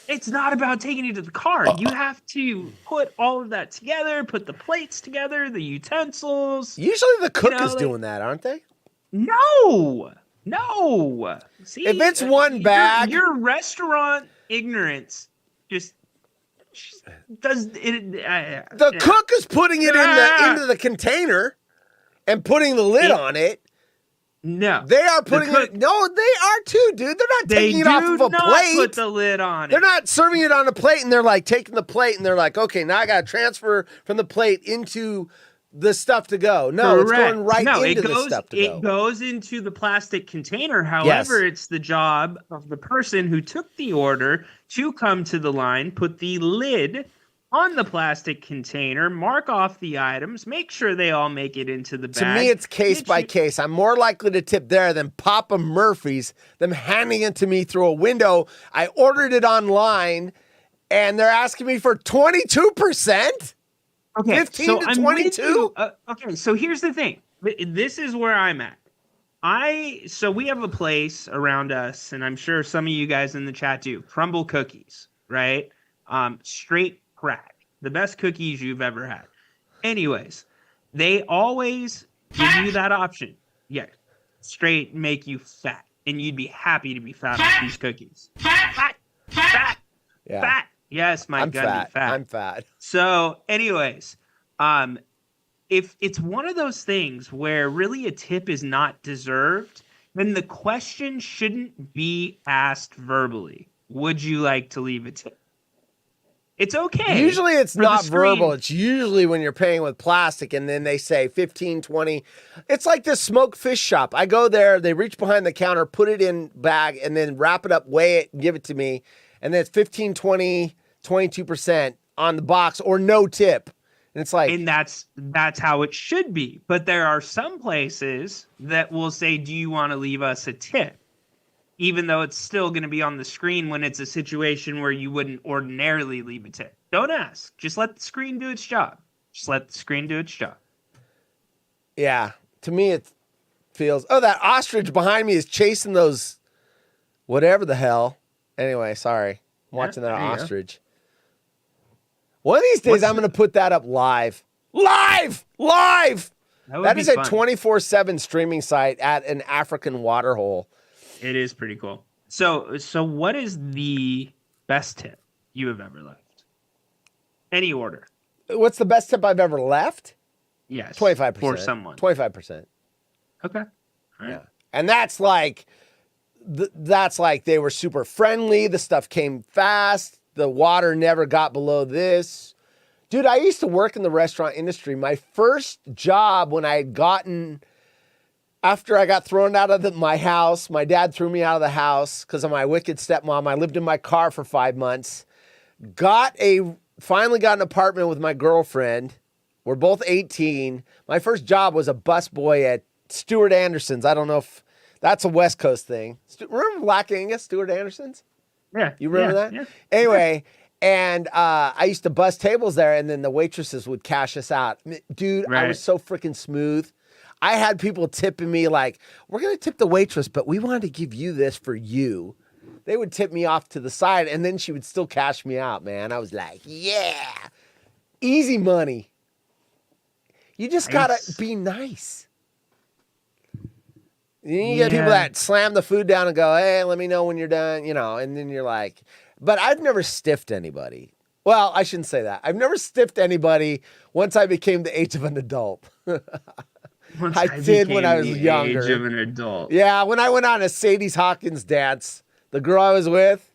It's not about taking it to the car. You have to put all of that together, put the plates together, the utensils. Usually the cook is doing that, aren't they? No. See, if it's one bag, your restaurant ignorance just does it. The cook is putting it into the container and putting the lid on it. No, they are putting it. No, they are too, dude. They're not taking it off of a plate. Put the lid on it. They're not serving it on a plate, and they're like taking the plate, and they're like, okay, now I got to transfer from the plate into the stuff to go. No, Correct. It's going right into the stuff to go. It goes into the plastic container. However, It's the job of the person who took the order to come to the line, put the lid on the plastic container, mark off the items, make sure they all make it into the bag. To me, it's case by case. I'm more likely to tip there than Papa Murphy's, them handing it to me through a window. I ordered it online, and they're asking me for 22%? Okay, 15 to 22? Okay, so here's the thing. This is where I'm at. So we have a place around us, and I'm sure some of you guys in the chat do, Crumble Cookies, right? Straight crack. The best cookies you've ever had. Anyways, they always give you that option. Yeah, straight make you fat, and you'd be happy to be fat on these cookies. Fat. Yeah. Fat. Yes, my God, be fat. I'm fat. So, anyways, if it's one of those things where really a tip is not deserved, then the question shouldn't be asked verbally. Would you like to leave a tip? It's okay. Usually it's not verbal. It's usually when you're paying with plastic and then they say 15, 20. It's like this smoked fish shop. I go there, they reach behind the counter, put it in bag, and then wrap it up, weigh it, and give it to me. And then it's 15, 20, 22% on the box or no tip. And it's like, and that's how it should be. But there are some places that will say, do you want to leave us a tip? Even though it's still going to be on the screen when it's a situation where you wouldn't ordinarily leave a tip. Don't ask. Just let the screen do its job. Yeah. To me, it feels, that ostrich behind me is chasing those whatever the hell. Anyway, sorry. I'm watching that ostrich. One of these days, I'm going to put that up live. Live! That is a 24/7 streaming site at an African waterhole. It is pretty cool. So what is the best tip you have ever left? Any order. What's the best tip I've ever left? Yes. 25%. For someone. 25%. Okay. All right. Yeah. And that's like they were super friendly. The stuff came fast. The water never got below this. Dude, I used to work in the restaurant industry. My first job when I had gotten... After I got thrown out of my house, my dad threw me out of the house because of my wicked stepmom. I lived in my car for 5 months. Finally got an apartment with my girlfriend. We're both 18. My first job was a busboy at Stuart Anderson's. I don't know if that's a West Coast thing. Remember Black Angus, Stuart Anderson's? Yeah. You remember that? Yeah. Anyway, and I used to bus tables there, and then the waitresses would cash us out. Dude, right. I was so freaking smooth. I had people tipping me like, we're going to tip the waitress, but we wanted to give you this for you. They would tip me off to the side, and then she would still cash me out, man. I was like, yeah, easy money. You just got to be nice. You get people that slam the food down and go, hey, let me know when you're done, and then you're like, but I've never stiffed anybody. Well, I shouldn't say that. I've never stiffed anybody once I became the age of an adult. I did when I was younger. Age of an adult. Yeah, when I went on a Sadie Hawkins dance, the girl I was with,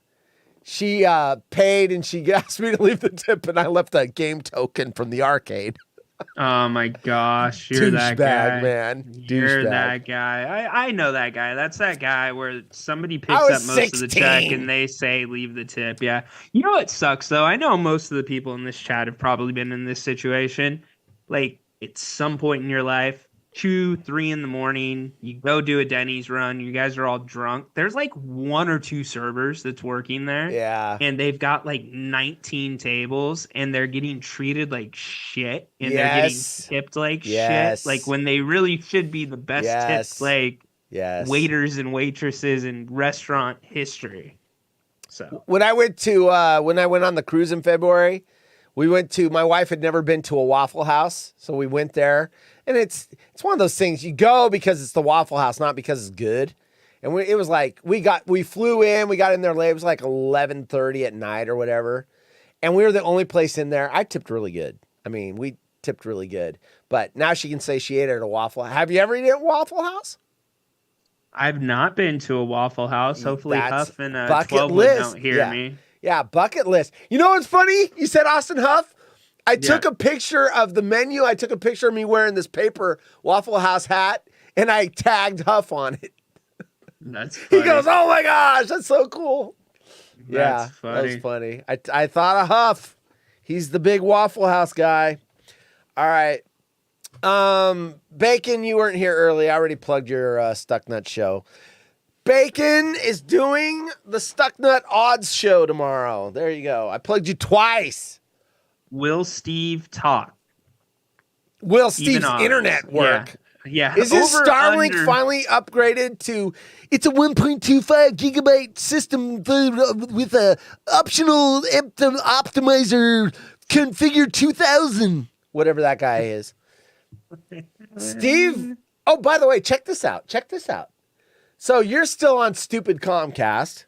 she paid and she asked me to leave the tip, and I left a game token from the arcade. Oh my gosh, you're that guy, man. You're that guy. I know that guy. That's that guy where somebody picks I up was most of the check 16. and they say leave the tip. Yeah. You know what sucks though? I know most of the people in this chat have probably been in this situation. Like at some point in your life, 2, 3 in the morning, you go do a Denny's run, you guys are all drunk. There's like 1 or 2 servers that's working there. Yeah. And they've got like 19 tables and they're getting treated like shit. And they're getting tipped like shit. Like when they really should be the best tipped like waiters and waitresses in restaurant history. So when I went on the cruise in February, my wife had never been to a Waffle House, so we went there. And it's one of those things, you go because it's the Waffle House, not because it's good. And it was like, we flew in, we got in there late, it was like 11:30 at night or whatever. And we were the only place in there. I tipped really good. I mean, we tipped really good. But now she can say she ate at a Waffle House. Have you ever eaten at a Waffle House? I've not been to a Waffle House. Hopefully Huff and 12 don't hear me. Yeah, bucket list. You know what's funny? You said Austin Huff. I took a picture of the menu. I took a picture of me wearing this paper Waffle House hat, and I tagged Huff on it. That's funny. He goes, "Oh my gosh, that's so cool." That's funny. That was funny. I thought of Huff. He's the big Waffle House guy. All right. Bacon, you weren't here early. I already plugged your Stucknut show. Bacon is doing the Stucknut odds show tomorrow. There you go. I plugged you twice. Will Steve talk? Will Steve's internet work? Yeah. Is his Starlink finally upgraded to? It's a 1.25 gigabyte system with a optional optimizer configure 2000. Whatever that guy is. Steve. Oh, by the way, check this out. So you're still on stupid Comcast.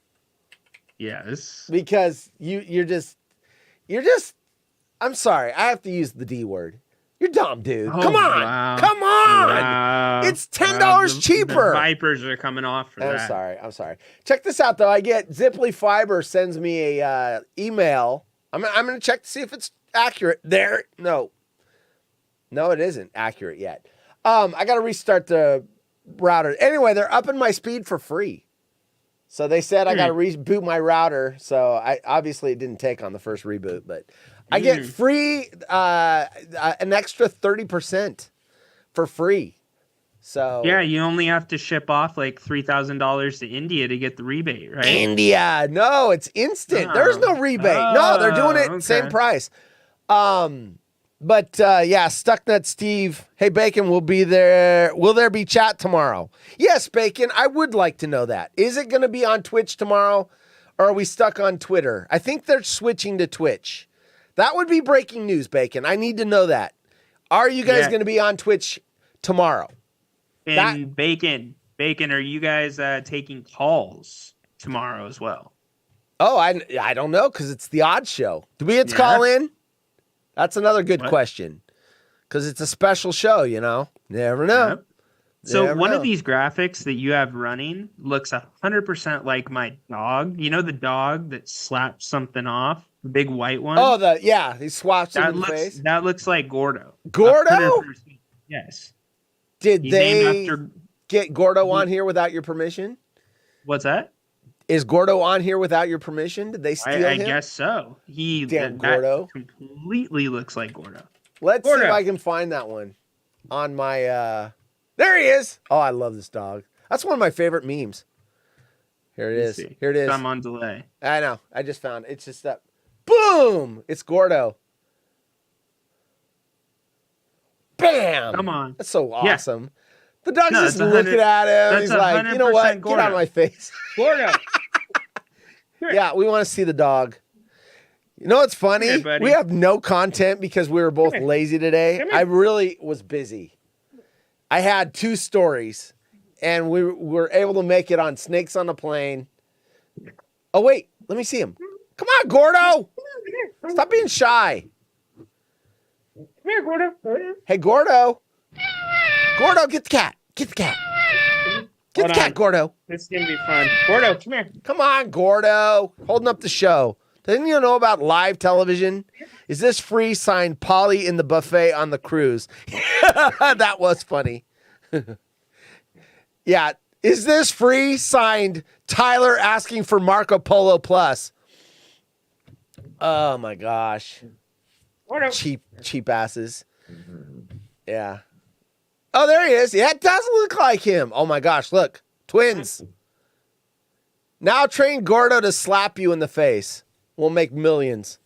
Yes. Because you're just. I'm sorry, I have to use the D word. You're dumb, dude. Oh, Come on. Wow. Come on. Wow. It's $10 cheaper. The Vipers are coming off for that. I'm sorry. Check this out, though. I get Ziply Fiber sends me a email. I'm going to check to see if it's accurate. There. No, it isn't accurate yet. I got to restart the router. Anyway, they're upping my speed for free. So they said I got to reboot my router. So obviously it didn't take on the first reboot, but I get free, an extra 30% for free. So yeah, you only have to ship off like $3,000 to India to get the rebate, right? India, no, it's instant. There's no rebate. No, they're doing it same price. But Stucknut Steve. Hey, Bacon, we'll be there. Will there be chat tomorrow? Yes, Bacon. I would like to know that. Is it going to be on Twitch tomorrow, or are we stuck on Twitter? I think they're switching to Twitch. That would be breaking news, Bacon. I need to know that. Are you guys going to be on Twitch tomorrow? And Bacon, are you guys taking calls tomorrow as well? Oh, I don't know, because it's the odd show. Do we get to call in? That's another good question, because it's a special show, you know? Never know. Yep. So one of these graphics that you have running looks 100% like my dog. You know the dog that slaps something off? The big white one? Oh, he swaps it in the face? That looks like Gordo. Gordo? 100%. Yes. Did they get Gordo on here without your permission? What's that? Is Gordo on here without your permission? Did they steal him? I guess so. Damn Gordo. Completely looks like Gordo. Let's see if I can find that one on my... There he is. Oh, I love this dog. That's one of my favorite memes. Here it is. Here it is. I'm on delay. I know. I just found it. It's just that. Boom! It's Gordo. Bam! Come on. That's so awesome. Yeah. The dog's just looking at him. He's like, you know what? Gordo. Get out of my face. Gordo. Yeah, we want to see the dog. You know what's funny? Here, we have no content because we were both lazy today. I really was busy. I had 2 stories, and we were able to make it on Snakes on the Plane. Oh, wait. Let me see him. Come on, Gordo. Stop being shy. Come here, Gordo. Hey, Gordo. Gordo, get the cat. Get the cat. Get the cat, Gordo. This is going to be fun. Gordo, come here. Come on, Gordo. Holding up the show. Didn't you know about live television? Is this free? Signed Polly in the buffet on the cruise. That was funny. Yeah. Is this free? Signed Tyler asking for Marco Polo Plus. Oh my gosh. Cheap asses. Yeah. Oh, there he is. Yeah, it does look like him. Oh my gosh, look. Twins. Now train Gordo to slap you in the face. We'll make millions.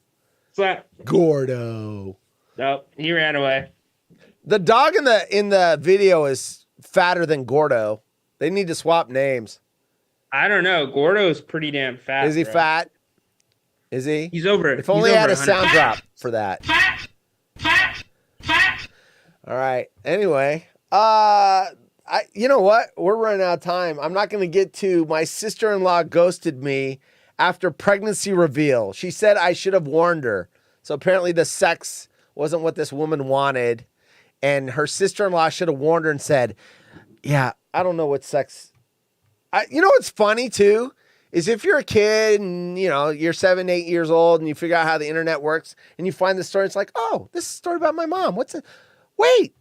Slap. Gordo. Nope, he ran away. The dog in the video is fatter than Gordo. They need to swap names. I don't know. Gordo's pretty damn fat. Is he fat? Is he? He's over. If only I had a sound drop for that. All right. Anyway, you know what? We're running out of time. I'm not going to get to my sister-in-law ghosted me after pregnancy reveal. She said I should have warned her. So apparently the sex wasn't what this woman wanted. And her sister-in-law should have warned her and said, yeah, I don't know what sex. You know what's funny too? Is if you're a kid and, you're 7, 8 years old and you figure out how the internet works and you find the story, it's like, oh, this is a story about my mom. What's it? Wait,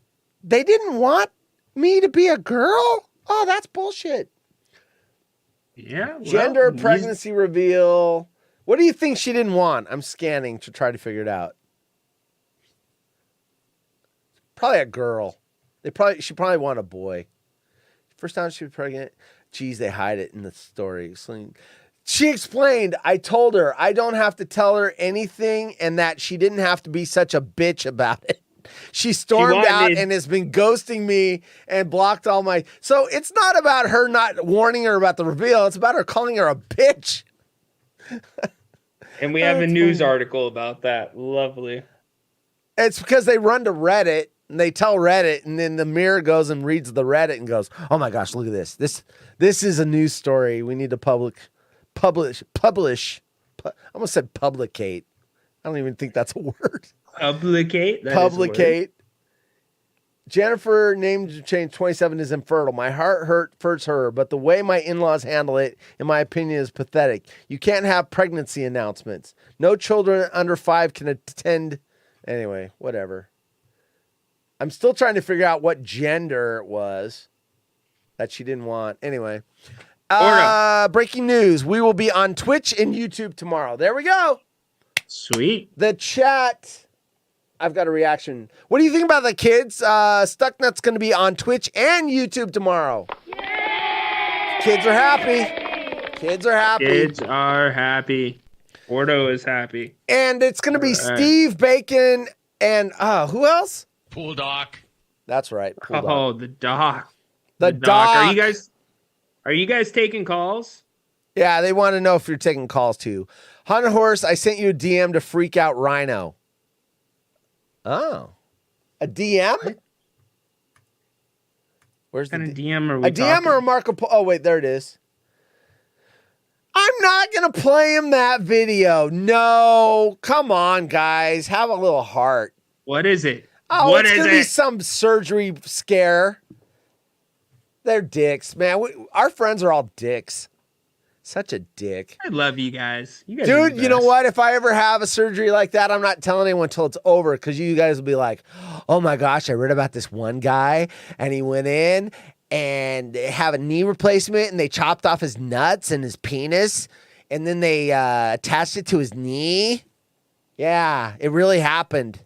they didn't want me to be a girl? Oh, that's bullshit. Yeah. Well, Gender, pregnancy reveal. What do you think she didn't want? I'm scanning to try to figure it out. Probably a girl. She probably wanted a boy. First time she was pregnant. Geez, they hide it in the story. She explained, I told her I don't have to tell her anything and that she didn't have to be such a bitch about it. She stormed out and has been ghosting me and blocked all my... So it's not about her not warning her about the reveal. It's about her calling her a bitch. And we have a news article about that. Lovely. It's because they run to Reddit and they tell Reddit, and then the mirror goes and reads the Reddit and goes, oh my gosh, look at this. This is a news story. We need to publish. I almost said publicate. I don't even think that's a word. Publicate? Publicate. Jennifer, named change 27, is infertile. My heart hurts her, but the way my in-laws handle it, in my opinion, is pathetic. You can't have pregnancy announcements. No children under 5 can attend. Anyway, whatever. I'm still trying to figure out what gender it was that she didn't want. Anyway. Breaking news. We will be on Twitch and YouTube tomorrow. There we go. Sweet. The chat. I've got a reaction. What do you think about the kids? Stucknut's going to be on Twitch and YouTube tomorrow. Yay! Kids are happy. Kids are happy. Kids are happy. Ordo is happy. And it's going to be Steve Bacon and who else? Pool Doc. That's right. Pool Doc. The Doc. The Doc. Are you guys taking calls? Yeah, they want to know if you're taking calls too. Hunter Horse, I sent you a DM to freak out Rhino. Oh. A DM? Where's what kind the of DM are we a DM talking? or a Marco Polo? Oh, wait, there it is. I'm not going to play him that video. No. Come on, guys. Have a little heart. What is it? Oh, it's going to be some surgery scare. They're dicks, man. Our friends are all dicks. Such a dick. I love you guys. Dude, you know what? If I ever have a surgery like that, I'm not telling anyone until it's over because you guys will be like, oh my gosh, I read about this one guy and he went in and they have a knee replacement and they chopped off his nuts and his penis and then they attached it to his knee. Yeah, it really happened.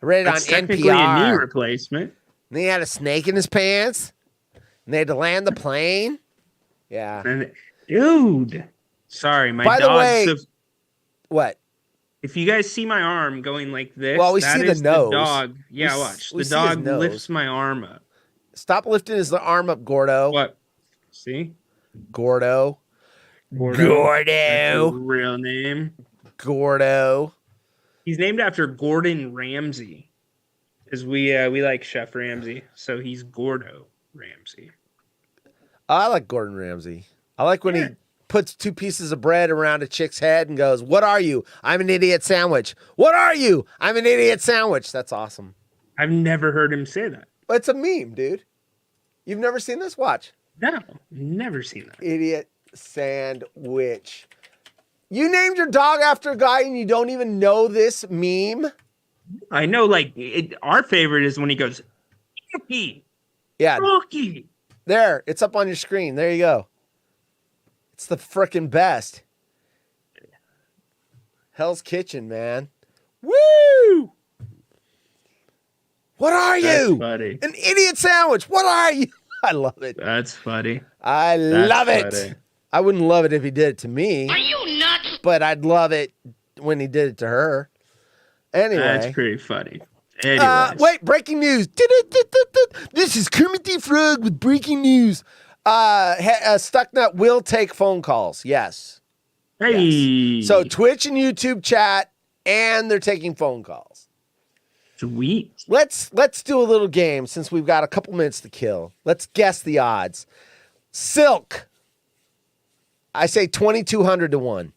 I read it That's on technically NPR. a knee replacement. And he had a snake in his pants and they had to land the plane. Yeah. Dude, sorry, my dog. By the way, what? If you guys see my arm going like this, well, we see the nose. The dog. Yeah, watch. The dog lifts my arm up. Stop lifting his arm up, Gordo. What? See? Gordo. Real name. Gordo. He's named after Gordon Ramsay, because we like Chef Ramsay, so he's Gordo Ramsay. I like Gordon Ramsay. I like when he puts 2 pieces of bread around a chick's head and goes, what are you? I'm an idiot sandwich. What are you? I'm an idiot sandwich. That's awesome. I've never heard him say that. It's a meme, dude. You've never seen this? Watch. No, never seen that. Idiot sandwich. You named your dog after a guy and you don't even know this meme? I know, like, our favorite is when he goes, Rocky. Yeah. Rocky. There, it's up on your screen. There you go. It's the frickin' best. Hell's Kitchen, man. Woo! What are you? Funny. An idiot sandwich. What are you? I love it. That's funny. I love it. I wouldn't love it if he did it to me. Are you nuts? But I'd love it when he did it to her. Anyway. That's pretty funny. Wait, breaking news. This is Kermit the Frog with breaking news. Stucknut will take phone calls. Yes. Hey. Yes. So Twitch and YouTube chat, and they're taking phone calls. Sweet. Let's do a little game since we've got a couple minutes to kill. Let's guess the odds. Silk. I say 2,200 to 1.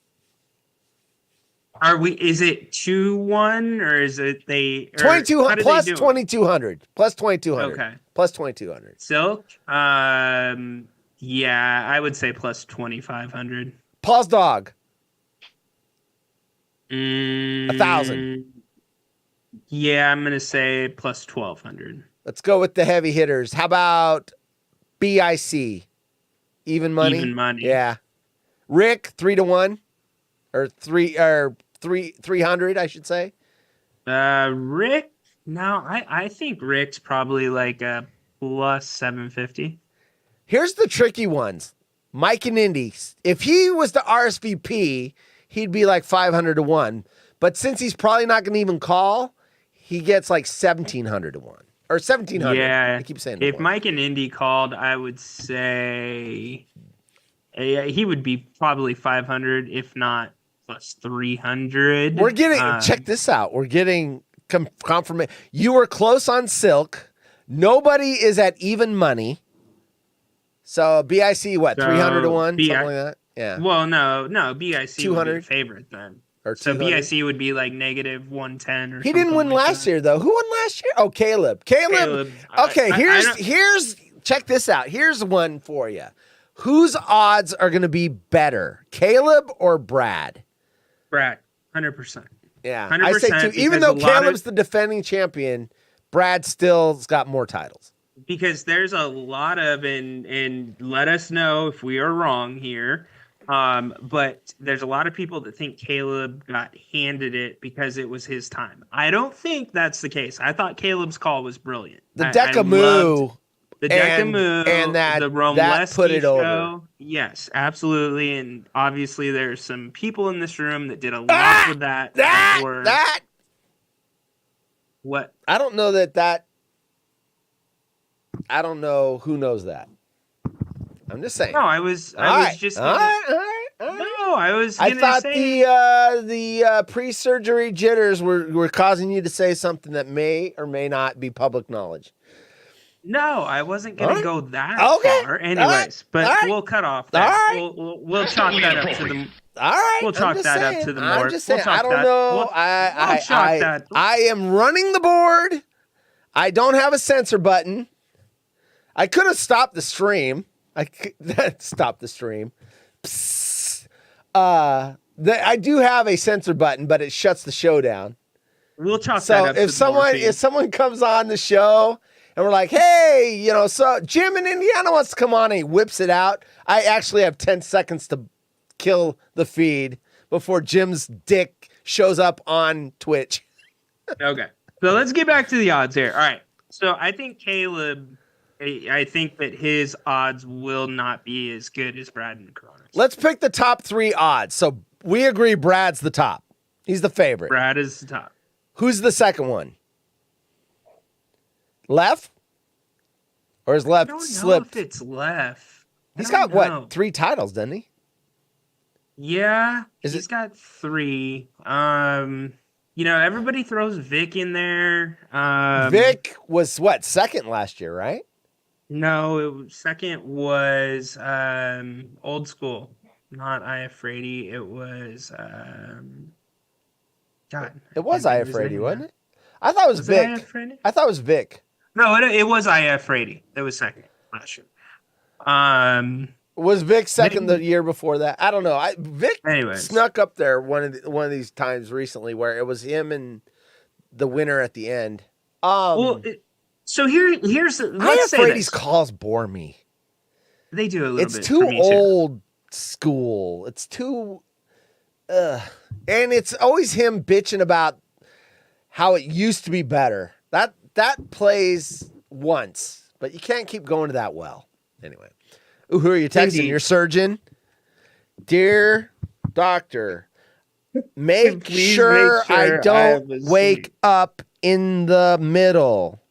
Is it 2-1 or is it 2,200 plus 2,200 plus 2,200? Okay. Plus 2,200. Silk? Yeah, I would say plus 2,500. Paul's dog. 1,000. Yeah, I'm gonna say plus 1,200. Let's go with the heavy hitters. How about BIC? Even money? Even money. Yeah. Rick, 3 to 1. Or 300, I should say. Rick? No, I think Rick's probably like a plus 750. Here's the tricky ones. Mike and Indy. If he was to RSVP, he'd be like 500 to 1. But since he's probably not going to even call, he gets like 1,700 to 1. Or 1,700. Yeah. I keep saying if Mike and Indy called, I would say he would be probably 500, if not plus 300. We're getting, check this out. We're getting confirmation. You were close on Silk. Nobody is at even money. So BIC, what, 300 to 1? Something like that? Yeah. Well, no, BIC 200 would be favorite then. Or so 200? BIC would be like negative 110 or He didn't win like last year, though. Who won last year? Oh, Caleb. Okay, here's check this out. Here's one for you. Whose odds are going to be better, Caleb or Brad? Brad, 100%. Yeah, 100%. I say too. Even though Caleb's the defending champion, Brad still's got more titles. Because there's a lot of, and let us know if we are wrong here, but there's a lot of people that think Caleb got handed it because it was his time. I don't think that's the case. I thought Caleb's call was brilliant. The Decamoo. The Decamoo and that Romleski put it show. over. Yes, absolutely. And obviously there's some people in this room that did a lot with that. What? I don't know that I don't know who knows that. I'm just saying. No, I was just all right. No, I thought the pre-surgery jitters were causing you to say something that may or may not be public knowledge. No, I wasn't going to go that far. Anyways, but we'll cut off that. Right. We'll chalk that up to the. All right. We'll chalk that up to the more. I'm just saying. I don't know. I am running the board. I don't have a censor button. I could have stopped the stream. Stop the stream. I do have a censor button, but it shuts the show down. We'll chalk that up. So if someone comes on the show and we're like, hey, so Jim in Indiana wants to come on, and he whips it out, I actually have 10 seconds to kill the feed before Jim's dick shows up on Twitch. Okay. So let's get back to the odds here. All right. So I think Caleb, I think that his odds will not be as good as Brad and Cronus. Let's pick the top 3 odds. So we agree Brad's the top. He's the favorite. Brad is the top. Who's the second one? Left? Or is Left slipped? I don't know if it's Left. He's got, what, 3 titles, doesn't he? Yeah, he's got 3. Everybody throws Vic in there. Vic was, what, second last year, right? No, second was Old School, not IF Frady. It was God. It was IF Frady, wasn't it? I thought it was Vic. I thought it was Vic. No, it was IF Frady. That was second last year. Was Vic second the year before that? I don't know. Vic snuck up there one of these times recently where it was him and the winner at the end. So here's. I'm afraid these calls bore me. They do a little bit. It's too old school. It's too. And it's always him bitching about how it used to be better. That plays once, but you can't keep going to that well. Anyway. Ooh, who are you texting? Indeed. Your surgeon? Dear doctor, make sure I don't wake up in the middle.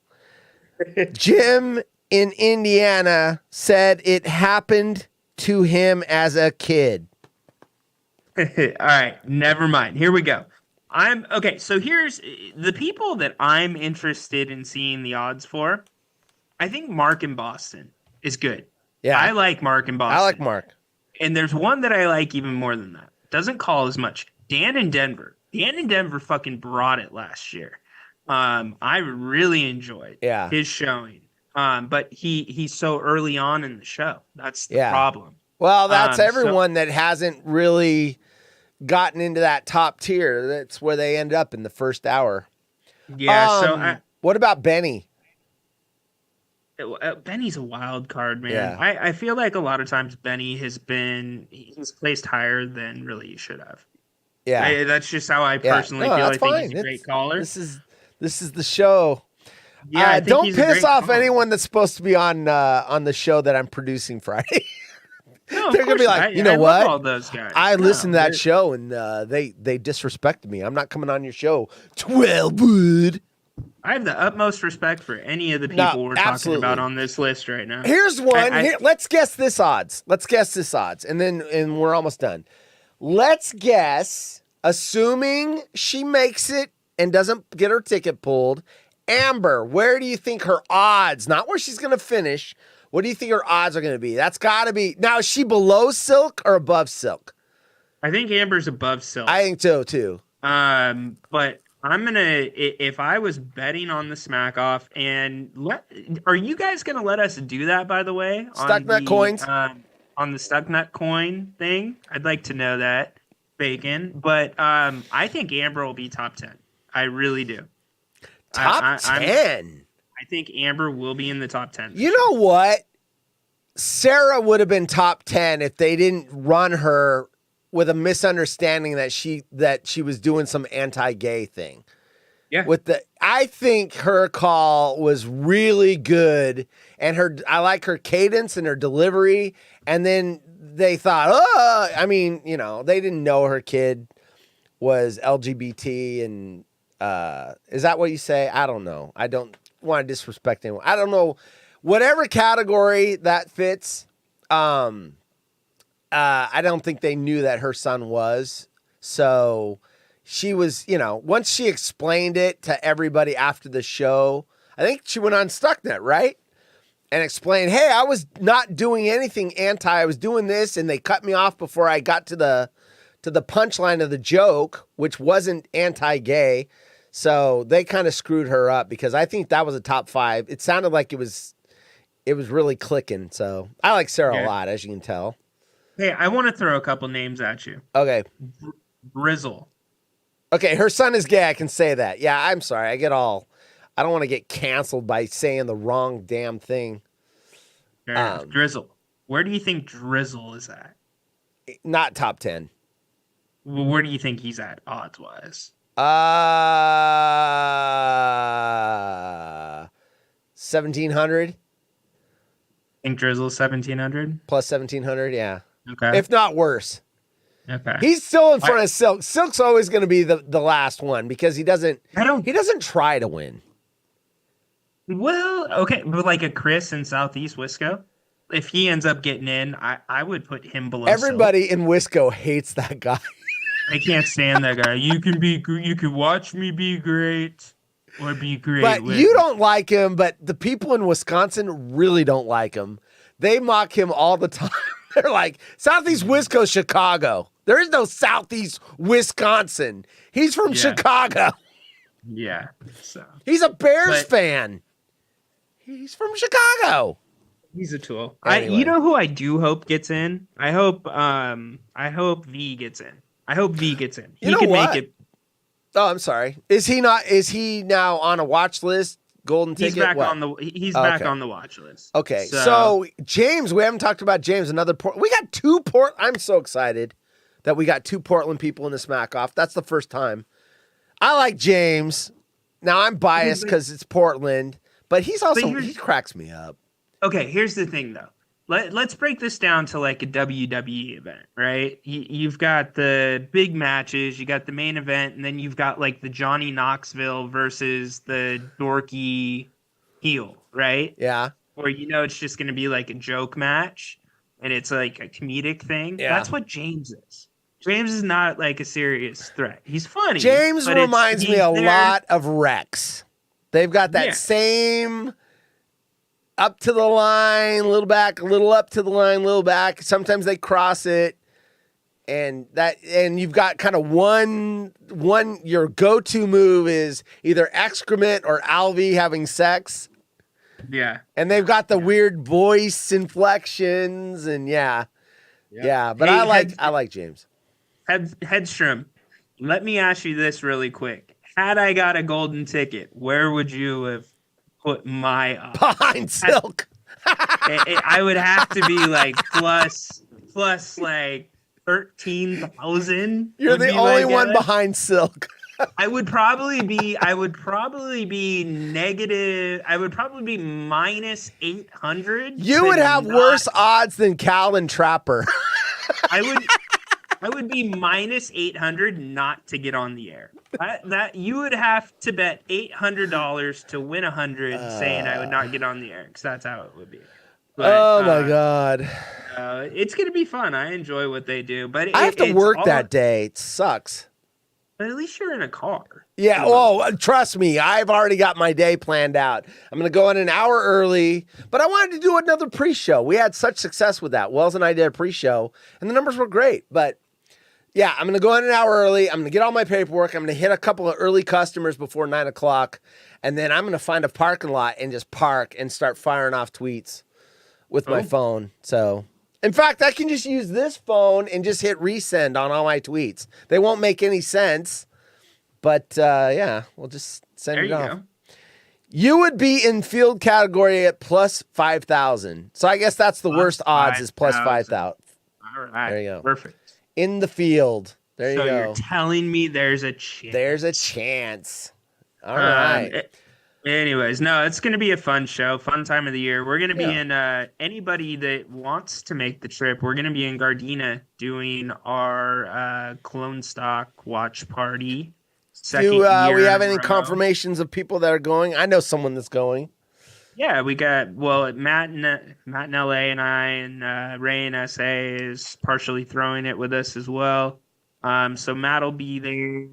Jim in Indiana said it happened to him as a kid. All right, never mind. Here we go. So here's the people that I'm interested in seeing the odds for. I think Mark in Boston is good. Yeah. I like Mark in Boston. I like Mark. And there's one that I like even more than that. Doesn't call as much. Dan in Denver. Dan in Denver fucking brought it last year. I really enjoyed his showing. But he's so early on in the show. That's the problem. Well, that's everyone that hasn't really gotten into that top tier. That's where they end up in the first hour. Yeah. What about Benny? Benny's a wild card, man. Yeah. I feel like a lot of times Benny he's placed higher than really he should have. Yeah, that's just how I personally feel. I think he's a great caller. This is the show. Yeah, don't piss off anyone that's supposed to be on the show that I'm producing Friday. No, they're gonna be like, you know what? All those guys. I listened to that show and they disrespected me. I'm not coming on your show. 12 wood. I have the utmost respect for any of the people we're talking about on this list right now. Here's one. Let's guess this odds. And we're almost done. Let's guess, assuming she makes it and doesn't get her ticket pulled, Amber, where do you think her odds, not where she's going to finish, what do you think her odds are going to be? That's got to be, now is she below Silk or above Silk? I think Amber's above Silk. I think so too. But I'm going to, if I was betting on the smack off, are you guys going to let us do that, by the way? Stucknut coins? On the Stucknut coin thing? I'd like to know that, Bacon. But I think Amber will be top 10. I really do. Top 10? I think Amber will be in the top 10. You know what? Sarah would have been top 10 if they didn't run her with a misunderstanding that she was doing some anti-gay thing. Yeah. I think her call was really good, and I like her cadence and her delivery. And then they thought, they didn't know her kid was LGBT, and is that what you say? I don't know. I don't want to disrespect anyone. I don't know. Whatever category that fits, I don't think they knew that her son was. So she was, once she explained it to everybody after the show, I think she went on Stucknet, right? And explained, hey, I was not doing anything I was doing this, and they cut me off before I got to the punchline of the joke, which wasn't anti-gay. So they kind of screwed her up because I think that was a top 5. It sounded like it was really clicking. So I like Sarah a lot, as you can tell. Hey, I want to throw a couple names at you. Okay. Brizzle. Okay, her son is gay. I can say that. Yeah, I'm sorry. I don't want to get canceled by saying the wrong damn thing. Drizzle. Where do you think Drizzle is at? Not top 10. Well, where do you think he's at odds-wise? 1,700. Think Drizzle's 1,700? Plus 1,700, yeah. Okay. If not worse. Okay. He's still in front of Silk. Silk's always going to be the last one because he doesn't try to win. Well, okay, but like a Chris in Southeast Wisco, if he ends up getting in, I would put him below Everybody in Wisco hates that guy. I can't stand that guy. You can watch me be great or be great. But you don't like him, but the people in Wisconsin really don't like him. They mock him all the time. They're like, Southeast Wisco, Chicago. There is no Southeast Wisconsin. He's from Chicago. Yeah. So he's a Bears fan. He's from Chicago. He's a tool. Anyway. You know who I do hope gets in? I hope V gets in. I hope V gets in. He can make it. Oh, I'm sorry. Is he not? Is he now on a watch list? Golden ticket. He's back on the. He's back on the watch list. Okay, so James, we haven't talked about James. Another we got 2 I'm so excited that we got 2 Portland people in the Smack Off. That's the first time. I like James. Now I'm biased because it's Portland, but he's also he cracks me up. Okay, here's the thing though. Let's break this down to like a WWE event, right? You've got the big matches, you got the main event, and then you've got like the Johnny Knoxville versus the dorky heel, right? Yeah. Or it's just going to be like a joke match, and it's like a comedic thing. Yeah. That's what James is. James is not like a serious threat. He's funny. James reminds me a lot of Rex. They've got that same... up to the line, a little back, a little up to the line, a little back. Sometimes they cross it, and you've got kind of one. Your go-to move is either excrement or Alvy having sex. Yeah, and they've got the weird voice inflections, and yeah. But I like James. Headstrom, let me ask you this really quick: had I got a golden ticket, where would you have put my behind Silk? I would have to be like plus like 13,000. You're the only one behind Silk. I would probably be negative. I would probably be minus 800. You would have worse odds than Cal and Trapper. I would be minus 800 not to get on the air. That you would have to bet $800 to win 100, saying I would not get on the air, because that's how it would be. But, my God, it's gonna be fun. I enjoy what they do, but I have to work that day. It sucks. But at least you're in a car. Yeah. Oh, trust me, I've already got my day planned out. I'm gonna go in an hour early, but I wanted to do another pre-show. We had such success with that. Wells and I did a pre-show, and the numbers were great, but. Yeah, I'm going to go in an hour early. I'm going to get all my paperwork. I'm going to hit a couple of early customers before 9 o'clock. And then I'm going to find a parking lot and just park and start firing off tweets with my phone. So, in fact, I can just use this phone and just hit resend on all my tweets. They won't make any sense. But, we'll just send it off. Go. You would be in field category at plus 5,000. So I guess that's the worst odds is plus 5,000. All right. There you go. Perfect. In the field. There you go. So you're telling me there's a chance. There's a chance. All right. Anyways, no, it's going to be a fun show, fun time of the year. We're going to be in, anybody that wants to make the trip, we're going to be in Gardena doing our clone stock watch party. Do we have any confirmations of people that are going? I know someone that's going. Yeah, we got Matt in LA and I and Ray in SA is partially throwing it with us as well. So Matt will be there.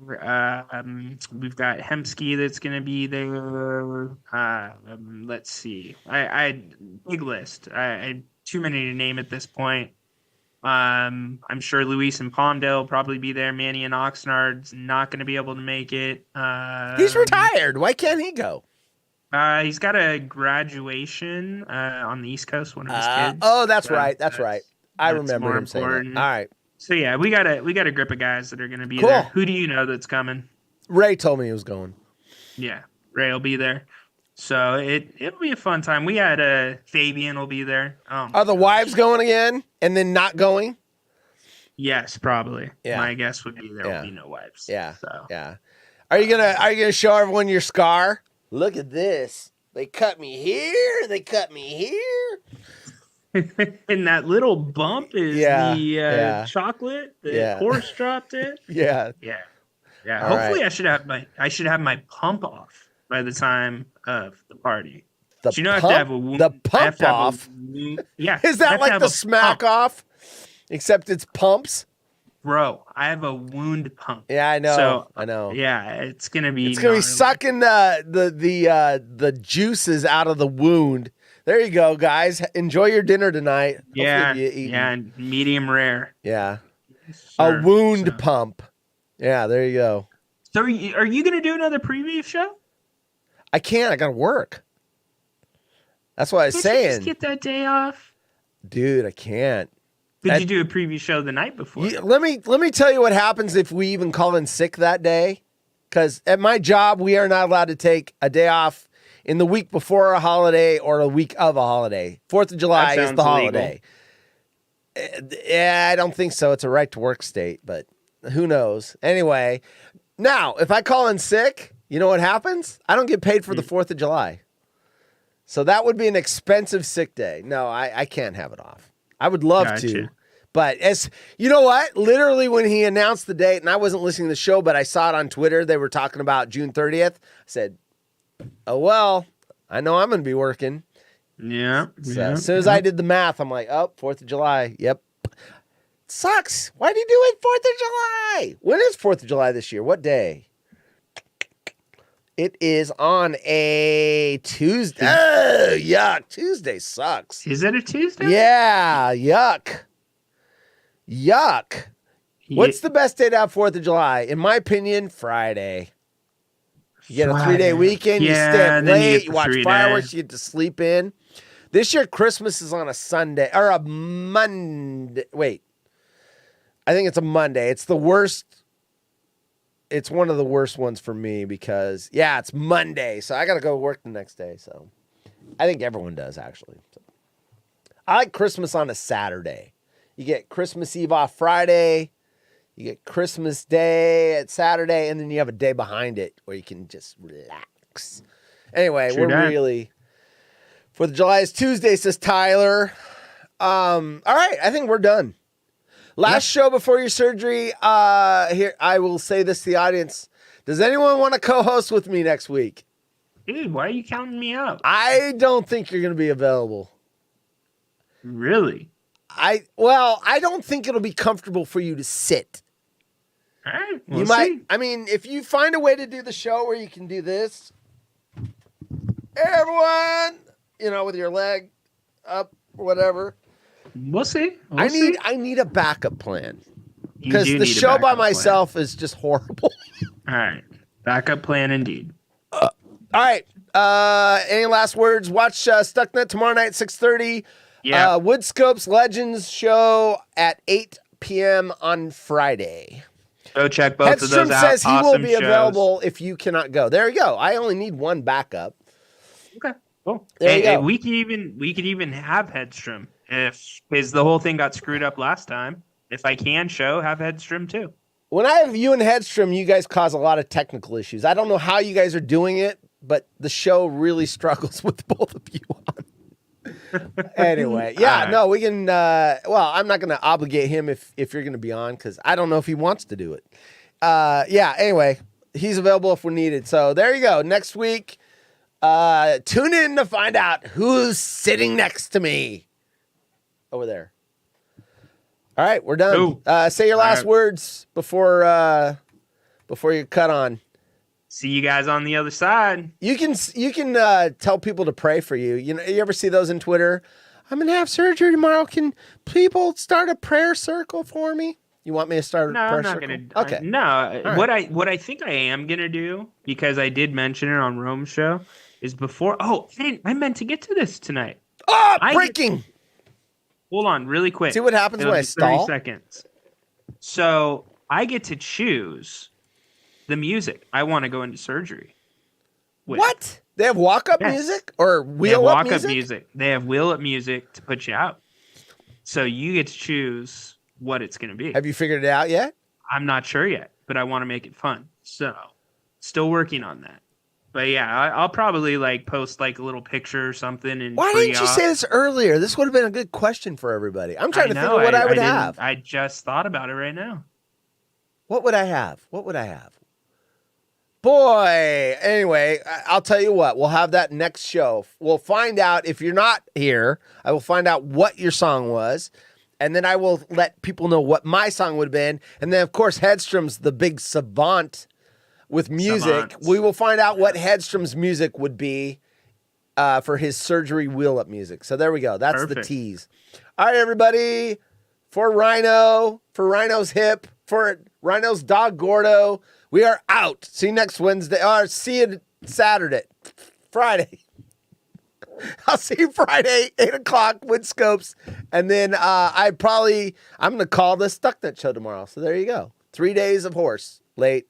We've got Hemsky that's going to be there. Let's see. I big list. I too many to name at this point. I'm sure Luis and Palmdale will probably be there. Manny and Oxnard's not going to be able to make it. He's retired. Why can't he go? He's got a graduation on the East Coast. One of his kids. Oh, that's right. That's right. I remember him saying that. All right. So yeah, we got a grip of guys that are going to be there. Who do you know that's coming? Ray told me he was going. Yeah, Ray will be there. So it'll be a fun time. We had Fabian will be there. Are the wives going again and then not going? Yes, probably. Yeah. My guess would be there will be no wives. Yeah. So. Yeah. Are you gonna show everyone your scar? Look at this. They cut me here. They cut me here. And that little bump is the chocolate. The horse dropped it. Yeah. Yeah. Yeah. Hopefully, right. I should have my pump off by the time of the party. The you know, I have to have a wound. The pump off. Yeah. Is that like the smack off? Except it's pumps. Bro, I have a wound pump. Yeah, I know. So, I know. Yeah, it's gonna be. It's gonna be sucking the juices out of the wound. There you go, guys. Enjoy your dinner tonight. Yeah, and medium rare. Yeah, a wound pump. Yeah, there you go. So, are you gonna do another preview show? I can't. I gotta work. That's what I was Can't saying. You just get that day off, dude. I can't. Could you do a preview show the night before? Let me tell you what happens if we even call in sick that day. Because at my job, we are not allowed to take a day off in the week before a holiday or a week of a holiday. 4th of July is the holiday. Yeah, I don't think so. It's a right to work state, but who knows? Anyway, now, if I call in sick, you know what happens? I don't get paid for the 4th of July. So that would be an expensive sick day. No, I can't have it off. I would love to. But as you know what? Literally when he announced the date, and I wasn't listening to the show, but I saw it on Twitter. They were talking about June 30th. I said, oh, well, I know I'm going to be working. Yeah. So as soon as I did the math, I'm like, oh, 4th of July. Yep. Sucks. Why do you do it 4th of July? When is 4th of July this year? What day? It is on a Tuesday. Oh, yuck. Tuesday sucks. Is it a Tuesday? Yeah, yuck. Yuck. What's the best day to have 4th of July? In my opinion, Friday. You get a 3-day weekend, you stay up late, you watch fireworks, you get to sleep in. This year, Christmas is on a Sunday, or a Monday. Wait. I think it's a Monday. It's the worst. It's one of the worst ones for me because, it's Monday. So I got to go work the next day. So I think everyone does, actually. So, I like Christmas on a Saturday. You get Christmas Eve off Friday. You get Christmas Day at Saturday. And then you have a day behind it where you can just relax. Anyway, really... 4th of July is Tuesday, says Tyler. All right, I think we're done. Last show before your surgery. Here, I will say this to the audience. Does anyone want to co-host with me next week? Dude, why are you counting me out? I don't think you're going to be available. Really? I don't think it'll be comfortable for you to sit. All right, you might. I mean, if you find a way to do the show where you can do this, everyone, with your leg up or whatever. We'll see. I need a backup plan because the show by myself is just horrible. All right, backup plan indeed. All right. Any last words? Watch Stucknet tomorrow night, 6:30. Yeah. Woodscope's Legends show at 8 p.m. on Friday. Go check both of those out. Says he will be available if you cannot go. There you go. I only need one backup. Okay. Cool. We could even have Headstrom because the whole thing got screwed up last time. If I can have Headstrom too. When I have you and Headstrom, you guys cause a lot of technical issues. I don't know how you guys are doing it, but the show really struggles with both of you on. Anyway, we can. I'm not going to obligate him if you're going to be on because I don't know if he wants to do it. Anyway, he's available if we need it. So there you go. Next week. Tune in to find out who's sitting next to me over there. All right, we're done. Say your last words before you cut on. See you guys on the other side. You can tell people to pray for you. You ever see those in Twitter? I'm gonna have surgery tomorrow. Can people start a prayer circle for me? You want me to start a prayer circle? No, I'm not gonna. Okay. No. Right. What I think I am gonna do, because I did mention it on Rome's show, is before. Oh, I meant to get to this tonight. Oh, breaking! Hold on, really quick. See what happens when I stall? 30 seconds. So I get to choose the music I want to go into surgery with. What? They have walk-up music or wheel-up music? They have wheel-up music to put you out. So you get to choose what it's going to be. Have you figured it out yet? I'm not sure yet, but I want to make it fun. So still working on that. But yeah, I'll probably post a little picture or something. And why didn't you say this earlier? This would have been a good question for everybody. I'm trying to think of what I would have. I just thought about it right now. What would I have? Boy, anyway, I'll tell you what. We'll have that next show. We'll find out if you're not here. I will find out what your song was. And then I will let people know what my song would have been. And then, of course, Headstrom's the big savant with music. We will find out what Headstrom's music would be for his surgery wheel-up music. So there we go. That's the tease. All right, everybody. For Rhino, for Rhino's hip, for Rhino's dog Gordo, we are out. See you next Wednesday. Or see you Friday. I'll see you Friday, 8 o'clock, with Scopes. And then I'm going to call the Stucknut show tomorrow. So there you go. 3 days of horse late.